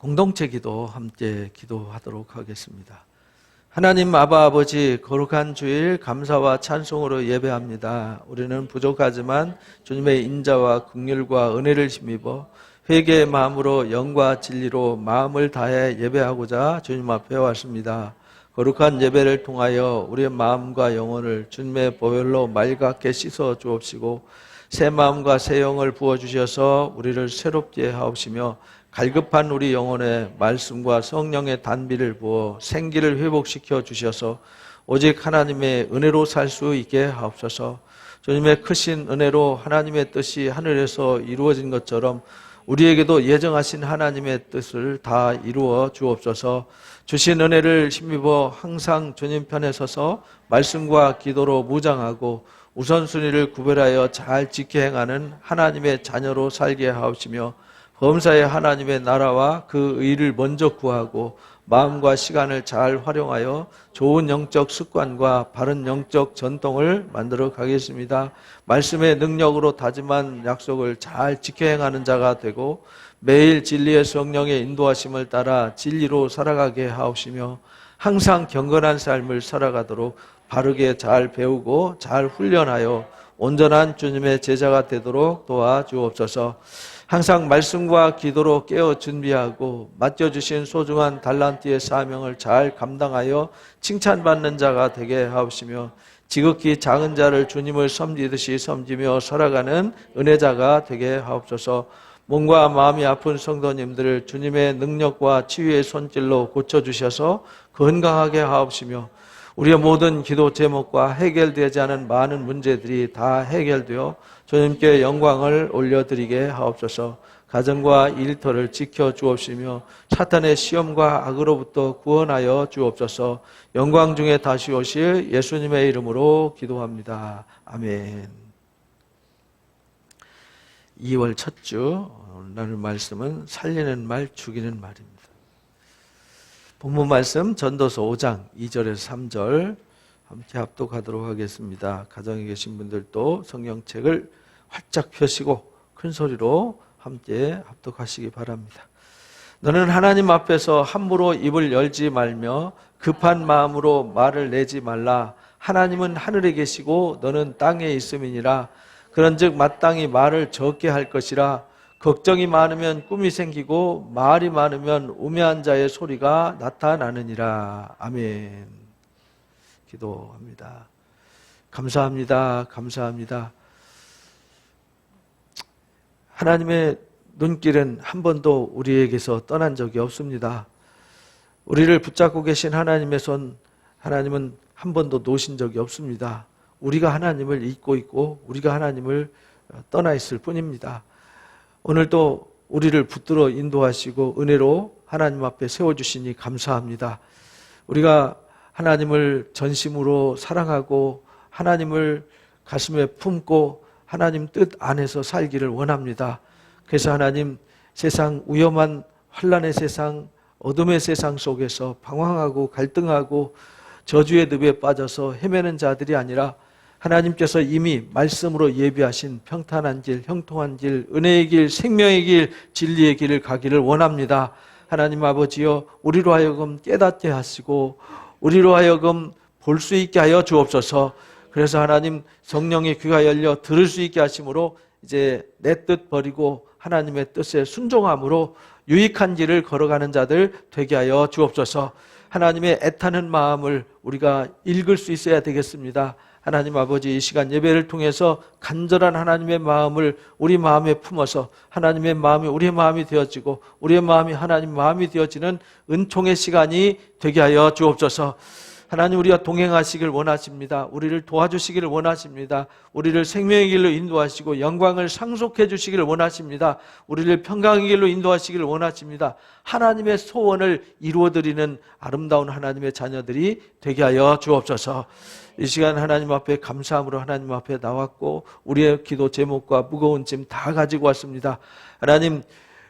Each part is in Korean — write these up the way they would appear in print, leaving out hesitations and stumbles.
공동체 기도 함께 기도하도록 하겠습니다. 하나님 아바 아버지, 거룩한 주일 감사와 찬송으로 예배합니다. 우리는 부족하지만 주님의 인자와 긍휼과 은혜를 힘입어 회개의 마음으로 영과 진리로 마음을 다해 예배하고자 주님 앞에 왔습니다. 거룩한 예배를 통하여 우리의 마음과 영혼을 주님의 보혈로 맑게 씻어 주옵시고 새 마음과 새 영을 부어주셔서 우리를 새롭게 하옵시며 갈급한 우리 영혼에 말씀과 성령의 단비를 부어 생기를 회복시켜 주셔서 오직 하나님의 은혜로 살 수 있게 하옵소서. 주님의 크신 은혜로 하나님의 뜻이 하늘에서 이루어진 것처럼 우리에게도 예정하신 하나님의 뜻을 다 이루어 주옵소서. 주신 은혜를 힘입어 항상 주님 편에 서서 말씀과 기도로 무장하고 우선순위를 구별하여 잘 지켜 행하는 하나님의 자녀로 살게 하옵시며 범사의 하나님의 나라와 그 의를 먼저 구하고 마음과 시간을 잘 활용하여 좋은 영적 습관과 바른 영적 전통을 만들어 가겠습니다. 말씀의 능력으로 다짐한 약속을 잘 지켜 행하는 자가 되고 매일 진리의 성령의 인도하심을 따라 진리로 살아가게 하옵시며 항상 경건한 삶을 살아가도록 바르게 잘 배우고 잘 훈련하여 온전한 주님의 제자가 되도록 도와주옵소서. 항상 말씀과 기도로 깨어 준비하고 맡겨주신 소중한 달란트의 사명을 잘 감당하여 칭찬받는 자가 되게 하옵시며 지극히 작은 자를 주님을 섬기듯이 섬기며 살아가는 은혜자가 되게 하옵소서. 몸과 마음이 아픈 성도님들을 주님의 능력과 치유의 손길로 고쳐주셔서 건강하게 하옵시며 우리의 모든 기도 제목과 해결되지 않은 많은 문제들이 다 해결되어 주님께 영광을 올려드리게 하옵소서. 가정과 일터를 지켜 주옵시며 사탄의 시험과 악으로부터 구원하여 주옵소서. 영광 중에 다시 오실 예수님의 이름으로 기도합니다. 아멘. 2월 첫 주 나눌 말씀은 살리는 말, 죽이는 말입니다. 본문 말씀 전도서 5장 2절에서 3절 함께 합독하도록 하겠습니다. 가정에 계신 분들도 성경책을 활짝 펴시고 큰 소리로 함께 합독하시기 바랍니다. 너는 하나님 앞에서 함부로 입을 열지 말며 급한 마음으로 말을 내지 말라. 하나님은 하늘에 계시고 너는 땅에 있음이니라. 그런즉 마땅히 말을 적게 할 것이라. 걱정이 많으면 꿈이 생기고 말이 많으면 우매한 자의 소리가 나타나느니라. 아멘. 기도합니다. 감사합니다. 감사합니다. 하나님의 눈길은 한 번도 우리에게서 떠난 적이 없습니다. 우리를 붙잡고 계신 하나님의 손, 하나님은 한 번도 놓으신 적이 없습니다. 우리가 하나님을 잊고 있고 우리가 하나님을 떠나 있을 뿐입니다. 오늘도 우리를 붙들어 인도하시고 은혜로 하나님 앞에 세워주시니 감사합니다. 우리가 하나님을 전심으로 사랑하고 하나님을 가슴에 품고 하나님 뜻 안에서 살기를 원합니다. 그래서 하나님, 세상 위험한 환난의 세상, 어둠의 세상 속에서 방황하고 갈등하고 저주의 늪에 빠져서 헤매는 자들이 아니라 하나님께서 이미 말씀으로 예비하신 평탄한 길, 형통한 길, 은혜의 길, 생명의 길, 진리의 길을 가기를 원합니다. 하나님 아버지여, 우리로 하여금 깨닫게 하시고 우리로 하여금 볼 수 있게 하여 주옵소서. 그래서 하나님, 성령의 귀가 열려 들을 수 있게 하심으로 이제 내 뜻 버리고 하나님의 뜻에 순종함으로 유익한 길을 걸어가는 자들 되게 하여 주옵소서. 하나님의 애타는 마음을 우리가 읽을 수 있어야 되겠습니다. 하나님 아버지, 이 시간 예배를 통해서 간절한 하나님의 마음을 우리 마음에 품어서 하나님의 마음이 우리의 마음이 되어지고 우리의 마음이 하나님 마음이 되어지는 은총의 시간이 되게 하여 주옵소서. 하나님, 우리와 동행하시길 원하십니다. 우리를 도와주시기를 원하십니다. 우리를 생명의 길로 인도하시고 영광을 상속해 주시기를 원하십니다. 우리를 평강의 길로 인도하시기를 원하십니다. 하나님의 소원을 이루어드리는 아름다운 하나님의 자녀들이 되게 하여 주옵소서. 이 시간 하나님 앞에 감사함으로 하나님 앞에 나왔고 우리의 기도 제목과 무거운 짐 다 가지고 왔습니다. 하나님,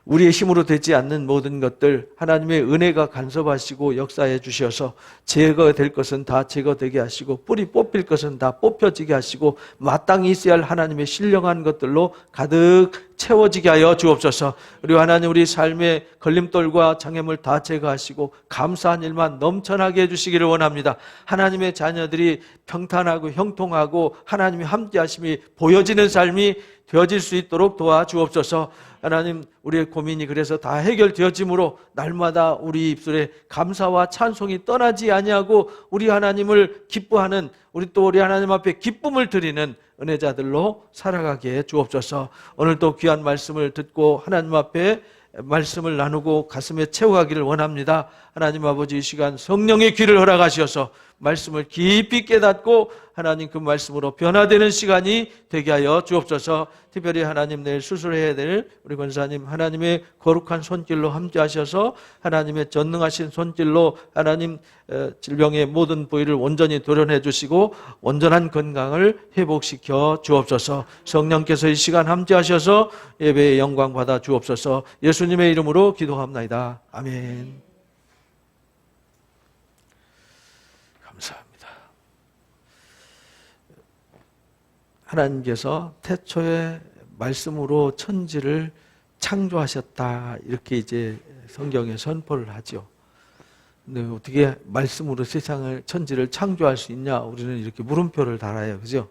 우리의 힘으로 되지 않는 모든 것들 하나님의 은혜가 간섭하시고 역사해 주셔서 제거될 것은 다 제거되게 하시고 뿌리 뽑힐 것은 다 뽑혀지게 하시고 마땅히 있어야 할 하나님의 신령한 것들로 가득 채워지게 하여 주옵소서. 그리고 하나님 우리 삶의 걸림돌과 장애물 다 제거하시고 감사한 일만 넘쳐나게 해주시기를 원합니다. 하나님의 자녀들이 평탄하고 형통하고 하나님이 함께 하심이 보여지는 삶이 되어질 수 있도록 도와주옵소서. 하나님 우리의 고민이 그래서 다 해결되어짐으로 날마다 우리 입술에 감사와 찬송이 떠나지 아니하고 우리 하나님을 기뻐하는 우리 또 우리 하나님 앞에 기쁨을 드리는 은혜자들로 살아가게 해 주옵소서. 오늘도 귀한 말씀을 듣고 하나님 앞에 말씀을 나누고 가슴에 채워가기를 원합니다. 하나님 아버지 이 시간 성령의 귀를 허락하셔서 말씀을 깊이 깨닫고 하나님 그 말씀으로 변화되는 시간이 되게 하여 주옵소서. 특별히 하나님 내일 수술해야 될 우리 권사님 하나님의 거룩한 손길로 함께 하셔서 하나님의 전능하신 손길로 하나님 질병의 모든 부위를 온전히 도련해 주시고 온전한 건강을 회복시켜 주옵소서. 성령께서 이 시간 함께 하셔서 예배의 영광 받아 주옵소서. 예수님의 이름으로 기도합나이다. 아멘. 감사합니다. 하나님께서 태초에 말씀으로 천지를 창조하셨다. 이렇게 이제 성경에 선포를 하죠. 근데 어떻게 말씀으로 세상을, 천지를 창조할 수 있냐? 우리는 이렇게 물음표를 달아요. 그죠?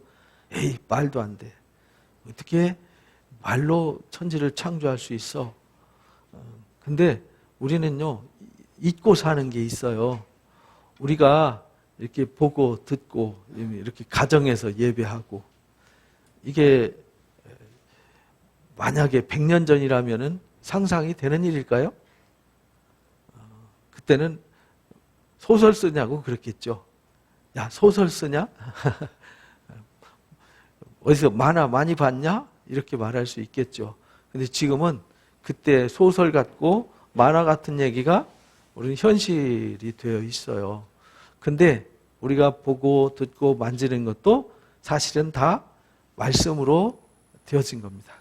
에이, 말도 안 돼. 어떻게 말로 천지를 창조할 수 있어? 근데 우리는요, 잊고 사는 게 있어요. 우리가 이렇게 보고 듣고 이렇게 가정에서 예배하고 이게 만약에 100년 전이라면은 상상이 되는 일일까요? 그때는 소설 쓰냐고 그랬겠죠. 야, 소설 쓰냐? 어디서 만화 많이 봤냐? 이렇게 말할 수 있겠죠. 근데 지금은 그때 소설 같고 만화 같은 얘기가 우리는 현실이 되어 있어요. 근데 우리가 보고 듣고 만지는 것도 사실은 다 말씀으로 되어진 겁니다.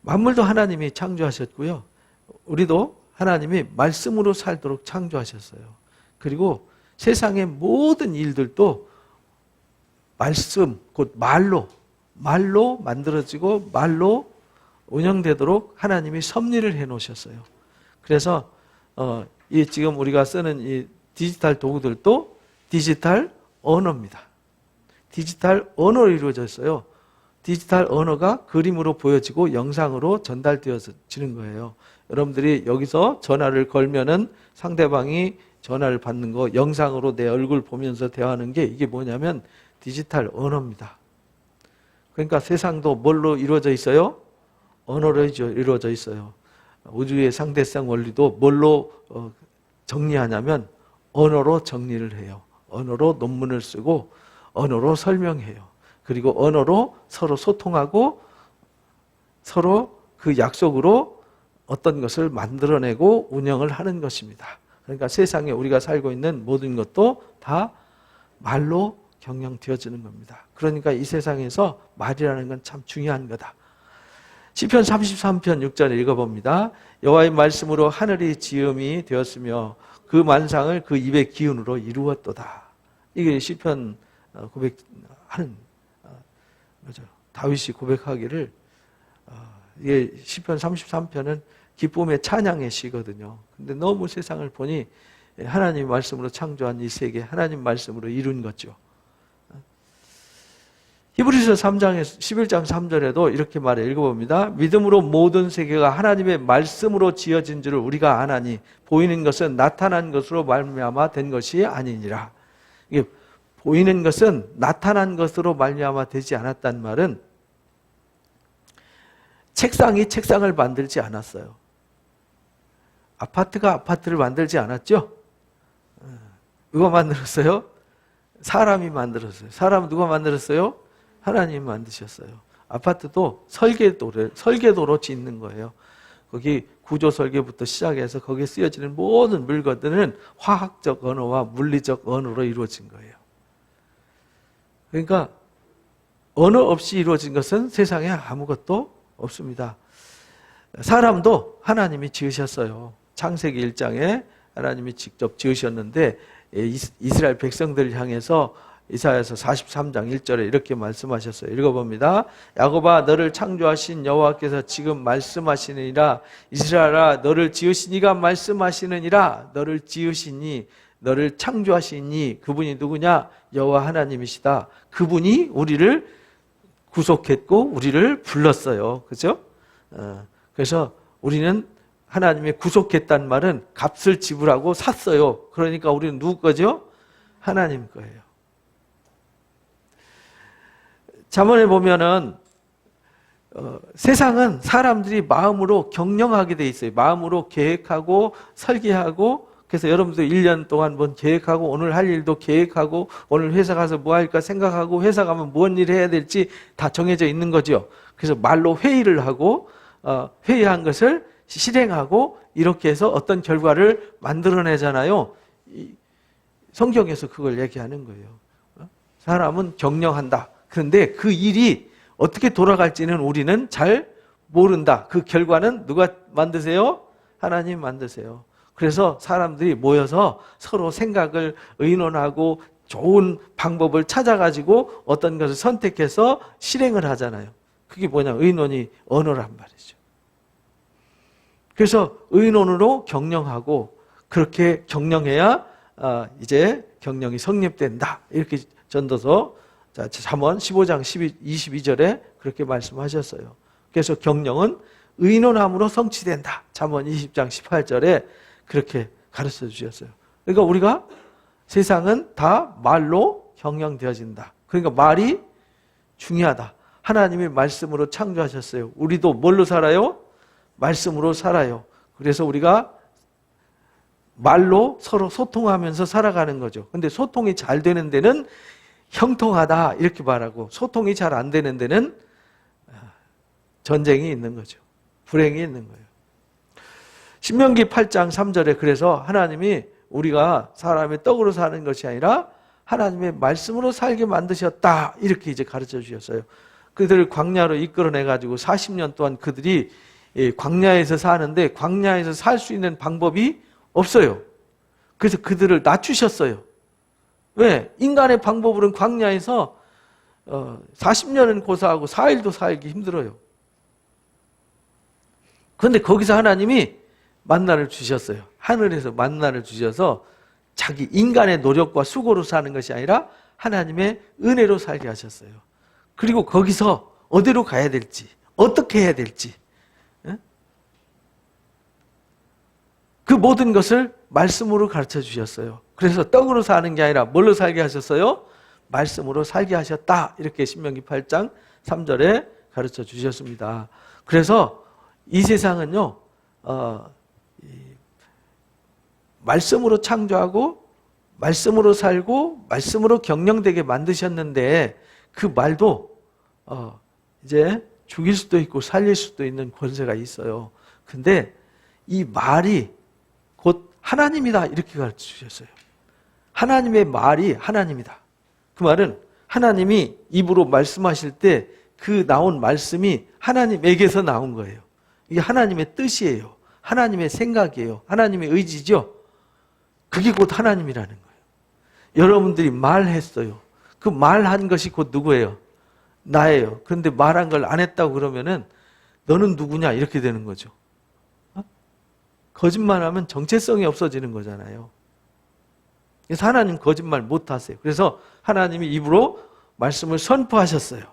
만물도 하나님이 창조하셨고요. 우리도 하나님이 말씀으로 살도록 창조하셨어요. 그리고 세상의 모든 일들도 말씀, 곧 말로 만들어지고 말로 운영되도록 하나님이 섭리를 해 놓으셨어요. 그래서 이 지금 우리가 쓰는 이 디지털 도구들도 디지털 언어입니다. 디지털 언어로 이루어져 있어요. 디지털 언어가 그림으로 보여지고 영상으로 전달되어지는 거예요. 여러분들이 여기서 전화를 걸면은 상대방이 전화를 받는 거 영상으로 내 얼굴 보면서 대화하는 게 이게 뭐냐면 디지털 언어입니다. 그러니까 세상도 뭘로 이루어져 있어요? 언어로 이루어져 있어요. 우주의 상대성 원리도 뭘로 정리하냐면 언어로 정리를 해요. 언어로 논문을 쓰고 언어로 설명해요. 그리고 언어로 서로 소통하고 서로 그 약속으로 어떤 것을 만들어내고 운영을 하는 것입니다. 그러니까 세상에 우리가 살고 있는 모든 것도 다 말로 경영되어지는 겁니다. 그러니까 이 세상에서 말이라는 건 참 중요한 거다. 시편 33편 6절 읽어봅니다. 여호와의 말씀으로 하늘이 지음이 되었으며 그 만상을 그 입의 기운으로 이루었도다. 이게 시편 고백하는 거죠. 다윗이 고백하기를 이게 시편 33편은 기쁨의 찬양의 시거든요. 근데 너무 세상을 보니 하나님 말씀으로 창조한 이 세계, 하나님 말씀으로 이룬 거죠. 히브리서 3장에 11장 3절에도 이렇게 말해 읽어봅니다. 믿음으로 모든 세계가 하나님의 말씀으로 지어진 줄을 우리가 아나니 보이는 것은 나타난 것으로 말미암아 된 것이 아니니라. 이게 보이는 것은 나타난 것으로 말미암아 되지 않았단 말은 책상이 책상을 만들지 않았어요. 아파트가 아파트를 만들지 않았죠? 누가 만들었어요? 사람이 만들었어요. 사람 누가 만들었어요? 하나님이 만드셨어요. 아파트도 설계도로 짓는 거예요. 거기 구조 설계부터 시작해서 거기에 쓰여지는 모든 물건들은 화학적 언어와 물리적 언어로 이루어진 거예요. 그러니까 언어 없이 이루어진 것은 세상에 아무것도 없습니다. 사람도 하나님이 지으셨어요. 창세기 1장에 하나님이 직접 지으셨는데 이스라엘 백성들을 향해서 이사야서 43장 1절에 이렇게 말씀하셨어요. 읽어봅니다. 야곱아 너를 창조하신 여호와께서 지금 말씀하시느니라. 이스라엘아 너를 지으시니가 말씀하시느니라. 너를 지으시니 너를 창조하시니 그분이 누구냐? 여호와 하나님이시다. 그분이 우리를 구속했고 우리를 불렀어요. 그죠? 그래서 우리는 하나님의 구속했다는 말은 값을 지불하고 샀어요. 그러니까 우리는 누구 거죠? 하나님 거예요. 잠언에 보면은 세상은 사람들이 마음으로 경영하게 돼 있어요. 마음으로 계획하고 설계하고, 그래서 여러분들 1년 동안 뭔 계획하고 오늘 할 일도 계획하고 오늘 회사 가서 뭐 할까 생각하고 회사 가면 뭔 일 해야 될지 다 정해져 있는 거죠. 그래서 말로 회의를 하고 회의한 것을 실행하고 이렇게 해서 어떤 결과를 만들어내잖아요. 성경에서 그걸 얘기하는 거예요. 사람은 경영한다. 그런데 그 일이 어떻게 돌아갈지는 우리는 잘 모른다. 그 결과는 누가 만드세요? 하나님 만드세요. 그래서 사람들이 모여서 서로 생각을 의논하고 좋은 방법을 찾아가지고 어떤 것을 선택해서 실행을 하잖아요. 그게 뭐냐? 의논이 언어란 말이죠. 그래서 의논으로 경영하고 그렇게 경영해야 이제 경영이 성립된다. 이렇게 전도서 잠언 15장 22절에 그렇게 말씀하셨어요. 그래서 경영은 의논함으로 성취된다. 잠언 20장 18절에 그렇게 가르쳐 주셨어요. 그러니까 우리가 세상은 다 말로 경영되어진다. 그러니까 말이 중요하다. 하나님이 말씀으로 창조하셨어요. 우리도 뭘로 살아요? 말씀으로 살아요. 그래서 우리가 말로 서로 소통하면서 살아가는 거죠. 근데 소통이 잘 되는 데는 형통하다 이렇게 말하고, 소통이 잘 안 되는 데는 전쟁이 있는 거죠. 불행이 있는 거예요. 신명기 8장 3절에 그래서 하나님이 우리가 사람의 떡으로 사는 것이 아니라 하나님의 말씀으로 살게 만드셨다. 이렇게 이제 가르쳐 주셨어요. 그들을 광야로 이끌어내가지고 40년 동안 그들이 광야에서 사는데 광야에서 살 수 있는 방법이 없어요. 그래서 그들을 낮추셨어요. 왜? 인간의 방법으로는 광야에서 40년은 고사하고 4일도 살기 힘들어요. 그런데 거기서 하나님이 만나를 주셨어요. 하늘에서 만나를 주셔서 자기 인간의 노력과 수고로 사는 것이 아니라 하나님의 은혜로 살게 하셨어요. 그리고 거기서 어디로 가야 될지, 어떻게 해야 될지, 그 모든 것을 말씀으로 가르쳐 주셨어요. 그래서 떡으로 사는 게 아니라 뭘로 살게 하셨어요? 말씀으로 살게 하셨다. 이렇게 신명기 8장 3절에 가르쳐 주셨습니다. 그래서 이 세상은요, 말씀으로 창조하고 말씀으로 살고 말씀으로 경영되게 만드셨는데 그 말도 이제 죽일 수도 있고 살릴 수도 있는 권세가 있어요. 근데 이 말이 곧 하나님이다 이렇게 가르쳐 주셨어요. 하나님의 말이 하나님이다. 그 말은 하나님이 입으로 말씀하실 때 그 나온 말씀이 하나님에게서 나온 거예요. 이게 하나님의 뜻이에요. 하나님의 생각이에요. 하나님의 의지죠. 그게 곧 하나님이라는 거예요. 여러분들이 말했어요. 그 말한 것이 곧 누구예요? 나예요. 그런데 말한 걸 안 했다고 그러면은 너는 누구냐 이렇게 되는 거죠. 거짓말하면 정체성이 없어지는 거잖아요. 그래서 하나님 거짓말 못 하세요. 그래서 하나님이 입으로 말씀을 선포하셨어요.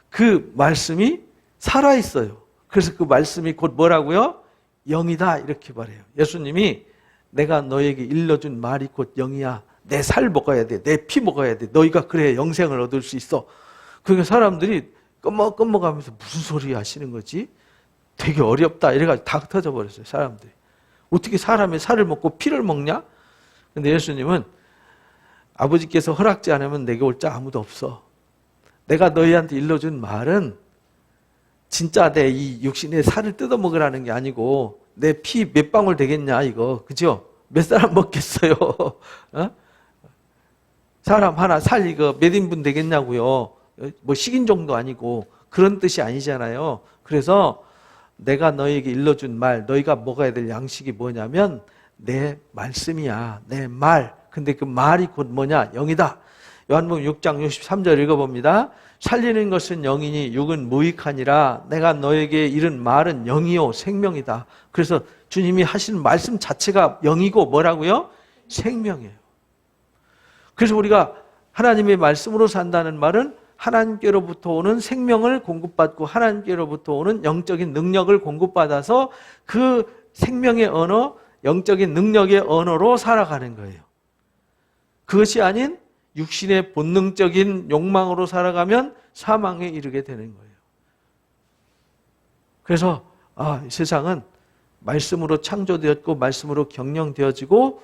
그 말씀이 살아있어요. 그래서 그 말씀이 곧 뭐라고요? 영이다 이렇게 말해요. 예수님이 내가 너에게 일러준 말이 곧 영이야. 내 살 먹어야 돼. 내 피 먹어야 돼. 너희가 그래야 영생을 얻을 수 있어. 그러니까 사람들이 껌먹하면서 무슨 소리 하시는 거지? 되게 어렵다 이래가지고 다 흩어져 버렸어요. 사람들이. 어떻게 사람의 살을 먹고 피를 먹냐? 근데 예수님은 아버지께서 허락지 않으면 내게 올 자 아무도 없어. 내가 너희한테 일러준 말은 진짜 내 이 육신의 살을 뜯어먹으라는 게 아니고 내 피 몇 방울 되겠냐 이거. 그죠? 몇 사람 먹겠어요? 사람 하나 살 이거 몇 인분 되겠냐고요. 뭐 식인종도 아니고 그런 뜻이 아니잖아요. 그래서 내가 너희에게 일러준 말, 너희가 먹어야 될 양식이 뭐냐면 내 말씀이야. 내 말. 근데 그 말이 곧 뭐냐? 영이다. 요한복음 6장 63절 읽어봅니다. 살리는 것은 영이니 육은 무익하니라. 내가 너에게 이른 말은 영이요 생명이다. 그래서 주님이 하시는 말씀 자체가 영이고 뭐라고요? 생명이에요. 그래서 우리가 하나님의 말씀으로 산다는 말은 하나님께로부터 오는 생명을 공급받고 하나님께로부터 오는 영적인 능력을 공급받아서 그 생명의 언어, 영적인 능력의 언어로 살아가는 거예요. 그것이 아닌 육신의 본능적인 욕망으로 살아가면 사망에 이르게 되는 거예요. 그래서 이 세상은 말씀으로 창조되었고 말씀으로 경영되어지고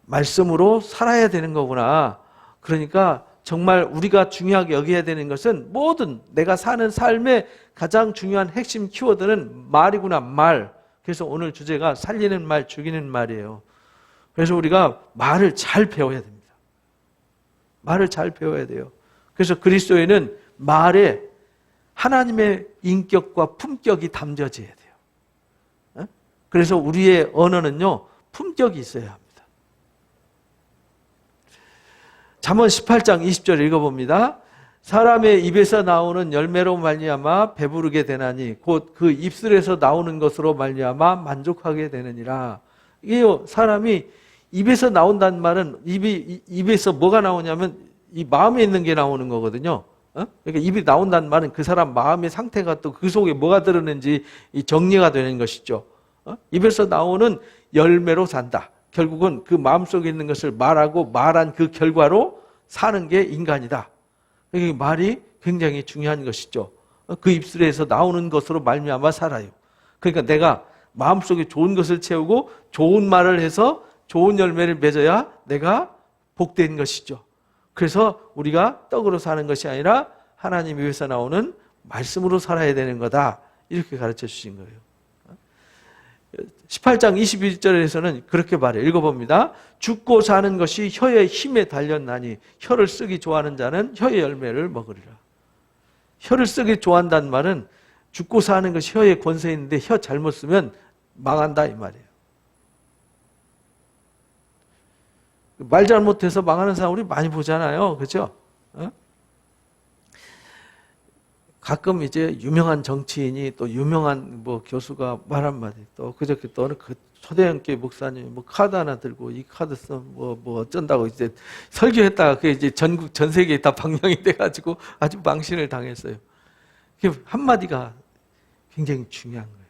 말씀으로 살아야 되는 거구나. 그러니까 정말 우리가 중요하게 여겨야 되는 것은 모든 내가 사는 삶의 가장 중요한 핵심 키워드는 말이구나, 말. 그래서 오늘 주제가 살리는 말, 죽이는 말이에요. 그래서 우리가 말을 잘 배워야 됩니다. 말을 잘 배워야 돼요. 그래서 그리스도에는 말에 하나님의 인격과 품격이 담겨져야 돼요. 그래서 우리의 언어는요, 품격이 있어야 합니다. 잠언 18장 20절 읽어봅니다. 사람의 입에서 나오는 열매로 말미암아 배부르게 되나니 곧 그 입술에서 나오는 것으로 말미암아 만족하게 되느니라. 이게요, 사람이 입에서 나온다는 말은 입에서 뭐가 나오냐면 이 마음에 있는 게 나오는 거거든요. 그러니까 입이 나온다는 말은 그 사람 마음의 상태가 또 그 속에 뭐가 들었는지 정리가 되는 것이죠. 입에서 나오는 열매로 산다. 결국은 그 마음속에 있는 것을 말하고 말한 그 결과로 사는 게 인간이다. 이 말이 굉장히 중요한 것이죠. 그 입술에서 나오는 것으로 말미암아 살아요. 그러니까 내가 마음속에 좋은 것을 채우고 좋은 말을 해서 좋은 열매를 맺어야 내가 복된 것이죠. 그래서 우리가 떡으로 사는 것이 아니라 하나님 위에서 나오는 말씀으로 살아야 되는 거다. 이렇게 가르쳐 주신 거예요. 18장 21절에서는 그렇게 말해요. 읽어봅니다. 죽고 사는 것이 혀의 힘에 달렸나니 혀를 쓰기 좋아하는 자는 혀의 열매를 먹으리라. 혀를 쓰기 좋아한다는 말은 죽고 사는 것이 혀의 권세 있는데 혀 잘못 쓰면 망한다 이 말이에요. 말 잘못해서 망하는 사람 우리 많이 보잖아요. 그렇죠? 가끔 이제 유명한 정치인이 또 유명한 교수가 말 한마디 또 그저께 또 어느 그 초대형교회 목사님이 카드 하나 들고 이 카드 쓰면 어쩐다고 이제 설교했다가 그게 이제 전국 전 세계에 다 방영이 돼가지고 아주 망신을 당했어요. 그 한마디가 굉장히 중요한 거예요.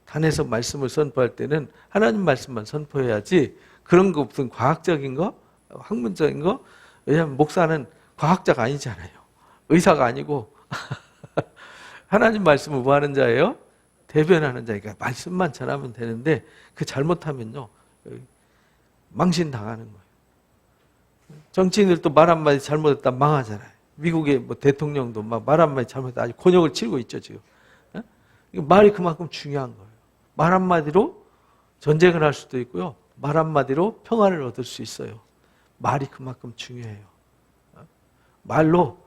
단에서 말씀을 선포할 때는 하나님 말씀만 선포해야지 그런 거 무슨 과학적인 거, 학문적인 거. 왜냐하면 목사는 과학자가 아니잖아요. 의사가 아니고. 하나님 말씀을 뭐 하는 자예요? 대변하는 자니까 말씀만 전하면 되는데 그 잘못하면요 망신 당하는 거예요. 정치인들도 말 한마디 잘못했다 망하잖아요. 미국의 대통령도 말 한마디 잘못했다 아주 곤욕을 치르고 있죠 지금. 말이 그만큼 중요한 거예요. 말 한마디로 전쟁을 할 수도 있고요. 말 한마디로 평화를 얻을 수 있어요. 말이 그만큼 중요해요. 말로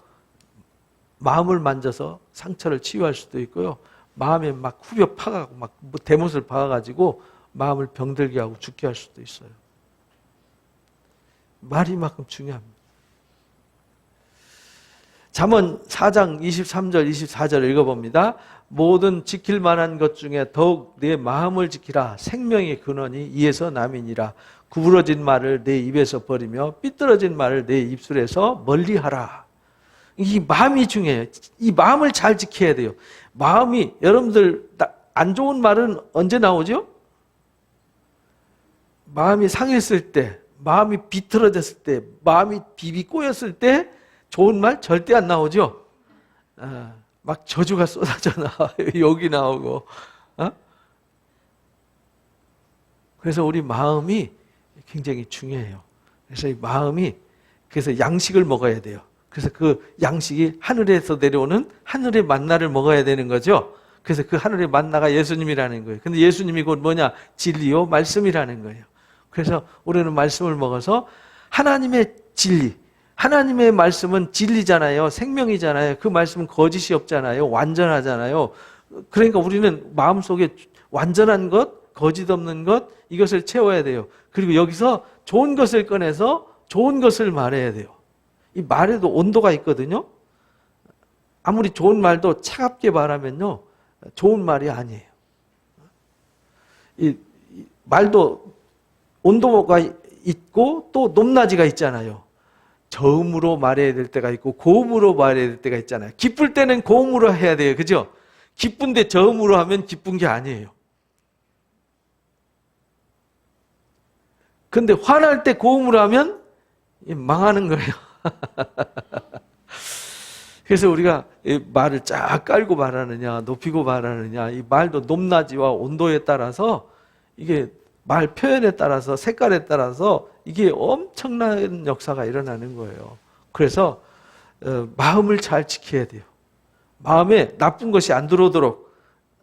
마음을 만져서 상처를 치유할 수도 있고요. 마음에 막 후벼 파가고 막 대못을 박아가지고 마음을 병들게 하고 죽게 할 수도 있어요. 말이 만큼 중요합니다. 잠언 4장 23절 24절 읽어봅니다. 모든 지킬 만한 것 중에 더욱 내 마음을 지키라. 생명의 근원이 이에서 남이니라. 구부러진 말을 내 입에서 버리며 삐뚤어진 말을 내 입술에서 멀리하라. 이 마음이 중요해요. 이 마음을 잘 지켜야 돼요. 마음이 여러분들 안 좋은 말은 언제 나오죠? 마음이 상했을 때, 마음이 비틀어졌을 때, 마음이 비비 꼬였을 때 좋은 말 절대 안 나오죠? 막 저주가 쏟아져 나와요. 욕이 나오고. 그래서 우리 마음이 굉장히 중요해요. 그래서 이 마음이, 그래서 양식을 먹어야 돼요. 그래서 그 양식이 하늘에서 내려오는 하늘의 만나를 먹어야 되는 거죠. 그래서 그 하늘의 만나가 예수님이라는 거예요. 근데 예수님이 곧 뭐냐? 진리요, 말씀이라는 거예요. 그래서 우리는 말씀을 먹어서 하나님의 진리, 하나님의 말씀은 진리잖아요. 생명이잖아요. 그 말씀은 거짓이 없잖아요. 완전하잖아요. 그러니까 우리는 마음속에 완전한 것, 거짓 없는 것, 이것을 채워야 돼요. 그리고 여기서 좋은 것을 꺼내서 좋은 것을 말해야 돼요. 이 말에도 온도가 있거든요. 아무리 좋은 말도 차갑게 말하면요, 좋은 말이 아니에요. 이 말도 온도가 있고 또 높낮이가 있잖아요. 저음으로 말해야 될 때가 있고 고음으로 말해야 될 때가 있잖아요. 기쁠 때는 고음으로 해야 돼요. 그죠? 기쁜데 저음으로 하면 기쁜 게 아니에요. 근데 화날 때 고음으로 하면 망하는 거예요. 그래서 우리가 말을 쫙 깔고 말하느냐, 높이고 말하느냐, 이 말도 높낮이와 온도에 따라서 이게 말 표현에 따라서 색깔에 따라서 이게 엄청난 역사가 일어나는 거예요. 그래서 마음을 잘 지켜야 돼요. 마음에 나쁜 것이 안 들어오도록,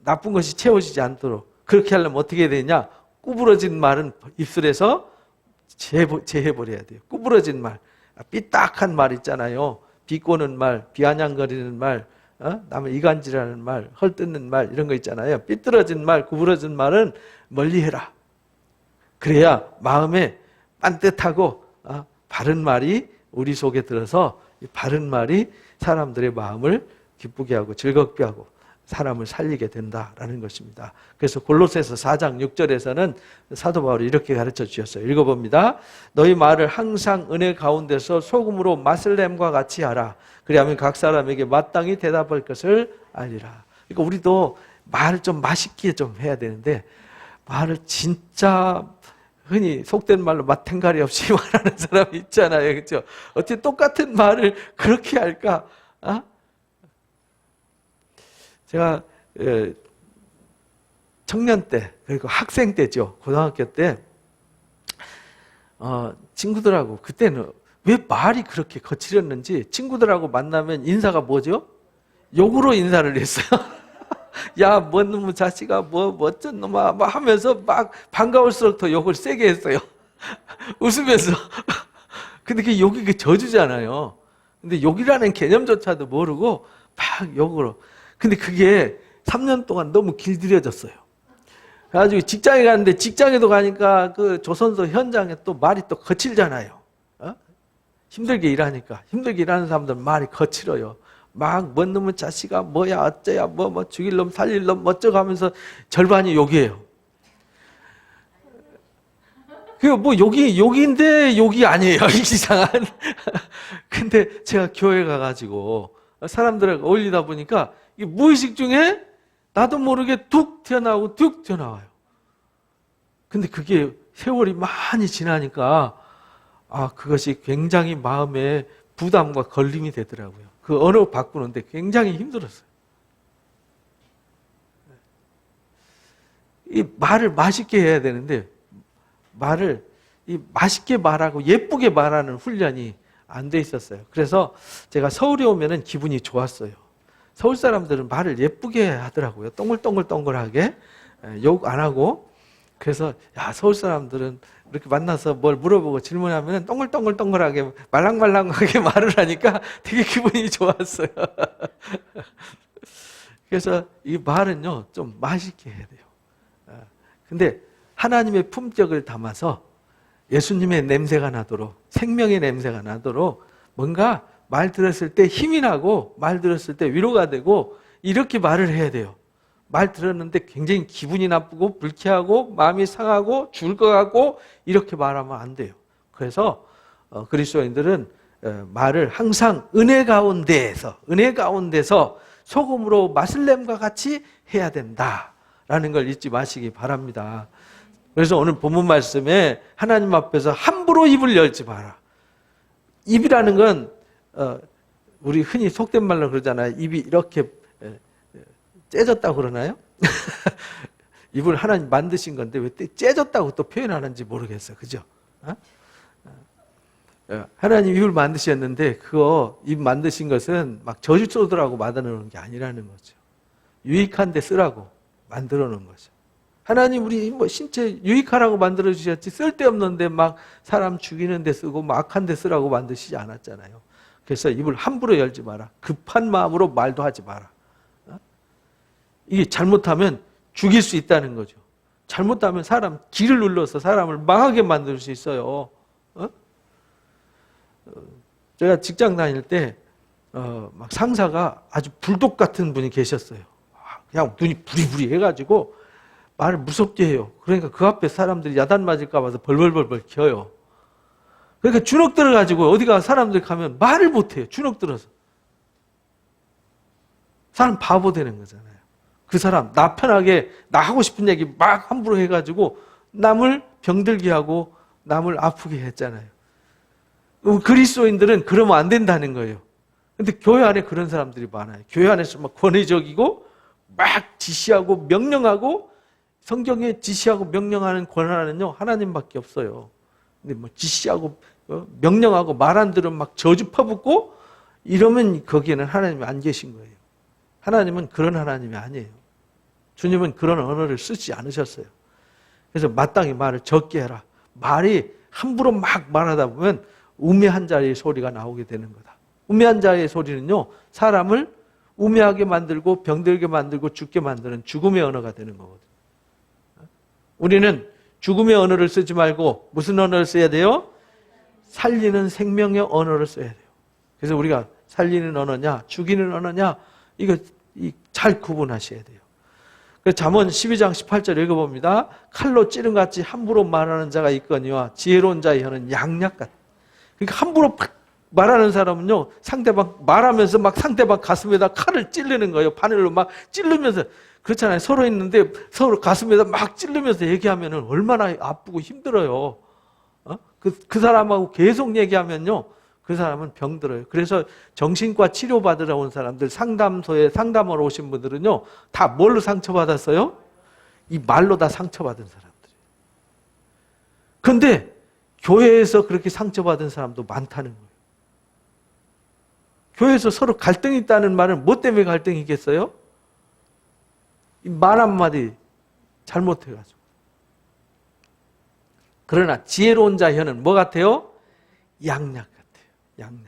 나쁜 것이 채워지지 않도록 그렇게 하려면 어떻게 해야 되냐? 구부러진 말은 입술에서 제해버려야 돼요. 구부러진 말, 삐딱한 말 있잖아요. 비꼬는 말, 비아냥거리는 말, 남을 이간질하는 말, 헐뜯는 말 이런 거 있잖아요. 삐뚤어진 말, 구부러진 말은 멀리해라. 그래야 마음에 빤듯하고 바른 말이 우리 속에 들어서 바른 말이 사람들의 마음을 기쁘게 하고 즐겁게 하고 사람을 살리게 된다라는 것입니다. 그래서 골로새서 4장 6절에서는 사도 바울이 이렇게 가르쳐 주셨어요. 읽어봅니다. 너희 말을 항상 은혜 가운데서 소금으로 맛을 냄과 같이 하라. 그리하면 각 사람에게 마땅히 대답할 것을 알리라. 그러니까 우리도 말을 좀 맛있게 좀 해야 되는데 말을 진짜 흔히 속된 말로 맛탱가리 없이 말하는 사람이 있잖아요. 그렇죠? 어떻게 똑같은 말을 그렇게 할까? 제가 청년 때, 그리고 학생 때죠. 고등학교 때 친구들하고 그때는 왜 말이 그렇게 거칠었는지 친구들하고 만나면 인사가 뭐죠? 욕으로 인사를 했어요. 야, 뭔 놈의 자식아, 뭐 어쩐 놈아, 막 하면서 막 반가울수록 더 욕을 세게 했어요. 웃으면서. 근데 그 욕이 그 저주잖아요. 근데 욕이라는 개념조차도 모르고 막 욕으로. 근데 그게 3년 동안 너무 길들여졌어요. 그래가지고 직장에 갔는데 직장에도 가니까 그 조선소 현장에 또 말이 또 거칠잖아요. 힘들게 일하니까. 힘들게 일하는 사람들은 말이 거칠어요. 막, 뭔 놈의 자식아, 뭐야, 어째야, 뭐, 죽일 놈, 살릴 놈, 어쩌고 하면서 절반이 욕이에요. 뭐, 욕인데 욕이 아니에요. 이상한. 근데 제가 교회 가가지고 사람들하고 어울리다 보니까 이게 무의식 중에 나도 모르게 툭 튀어나오고 툭 튀어나와요. 근데 그게 세월이 많이 지나니까 그것이 굉장히 마음에 부담과 걸림이 되더라고요. 그 언어 바꾸는데 굉장히 힘들었어요. 이 말을 맛있게 해야 되는데 말을 맛있게 말하고 예쁘게 말하는 훈련이 안 돼 있었어요. 그래서 제가 서울에 오면은 기분이 좋았어요. 서울 사람들은 말을 예쁘게 하더라고요. 동글동글동글하게 욕 안 하고. 그래서 서울 사람들은 이렇게 만나서 뭘 물어보고 질문하면 동글동글동글하게 말랑말랑하게 말을 하니까 되게 기분이 좋았어요. 그래서 이 말은요 좀 맛있게 해야 돼요. 근데 하나님의 품격을 담아서 예수님의 냄새가 나도록, 생명의 냄새가 나도록 뭔가 말 들었을 때 힘이 나고 말 들었을 때 위로가 되고 이렇게 말을 해야 돼요. 말 들었는데 굉장히 기분이 나쁘고 불쾌하고 마음이 상하고 죽을 것 같고 이렇게 말하면 안 돼요. 그래서 그리스도인들은 말을 항상 은혜 가운데서 소금으로 맛을 냄과 같이 해야 된다라는 걸 잊지 마시기 바랍니다. 그래서 오늘 본문 말씀에 하나님 앞에서 함부로 입을 열지 마라. 입이라는 건 우리 흔히 속된 말로 그러잖아요. 입이 이렇게 째졌다고 그러나요? 입을 하나님 만드신 건데 왜 째졌다고 또 표현하는지 모르겠어요. 그죠? 하나님 입을 만드셨는데 그거 입 만드신 것은 막 저주 쏘더라고 만들어 놓은 게 아니라는 거죠. 유익한 데 쓰라고 만들어 놓은 거죠. 하나님 우리 신체 유익하라고 만들어 주셨지 쓸데없는데 막 사람 죽이는 데 쓰고 막 악한 데 쓰라고 만드시지 않았잖아요. 그래서 입을 함부로 열지 마라. 급한 마음으로 말도 하지 마라. 이게 잘못하면 죽일 수 있다는 거죠. 잘못하면 사람 기를 눌러서 사람을 망하게 만들 수 있어요. 제가 직장 다닐 때 막 상사가 아주 불독 같은 분이 계셨어요. 그냥 눈이 부리부리 해가지고 말을 무섭게 해요. 그러니까 그 앞에 사람들이 야단 맞을까 봐서 벌벌벌벌 켜요. 그러니까 주눅 들어가지고 어디가 사람들 가면 말을 못해요. 주눅 들어서. 사람 바보 되는 거잖아요. 그 사람 나 편하게 나 하고 싶은 얘기 막 함부로 해가지고 남을 병들게 하고 남을 아프게 했잖아요. 그리스도인들은 그러면 안 된다는 거예요. 근데 교회 안에 그런 사람들이 많아요. 교회 안에서 막 권위적이고 막 지시하고 명령하고, 성경에 지시하고 명령하는 권한은요 하나님밖에 없어요. 근데 뭐 지시하고 명령하고 말 안 들으면 막 저주 퍼붓고 이러면 거기에는 하나님이 안 계신 거예요. 하나님은 그런 하나님이 아니에요. 주님은 그런 언어를 쓰지 않으셨어요. 그래서 마땅히 말을 적게 해라. 말이 함부로 막 말하다 보면 우매한 자의 소리가 나오게 되는 거다. 우매한 자의 소리는요 사람을 우매하게 만들고 병들게 만들고 죽게 만드는 죽음의 언어가 되는 거거든요. 우리는 죽음의 언어를 쓰지 말고 무슨 언어를 써야 돼요? 살리는 생명의 언어를 써야 돼요. 그래서 우리가 살리는 언어냐 죽이는 언어냐 이거 잘 구분하셔야 돼요. 잠언 12장 18절 읽어봅니다. 칼로 찌른같이 함부로 말하는 자가 있거니와 지혜로운 자의 혀는 양약 같다. 그러니까 함부로 말하는 사람은요 상대방 말하면서 막 상대방 가슴에다 칼을 찌르는 거예요. 바늘로 막 찌르면서. 그렇잖아요. 서로 있는데 서로 가슴에다 막 찌르면서 얘기하면 얼마나 아프고 힘들어요. 그 사람하고 계속 얘기하면요 그 사람은 병들어요. 그래서 정신과 치료받으러 온 사람들, 상담소에 상담하러 오신 분들은요 다 뭘로 상처받았어요? 이 말로 다 상처받은 사람들이에요. 그런데 교회에서 그렇게 상처받은 사람도 많다는 거예요. 교회에서 서로 갈등이 있다는 말은 뭐 때문에 갈등이겠어요? 이 말 한마디 잘못해가지고. 그러나 지혜로운 자 혀는 뭐 같아요? 양약 같아요. 양약.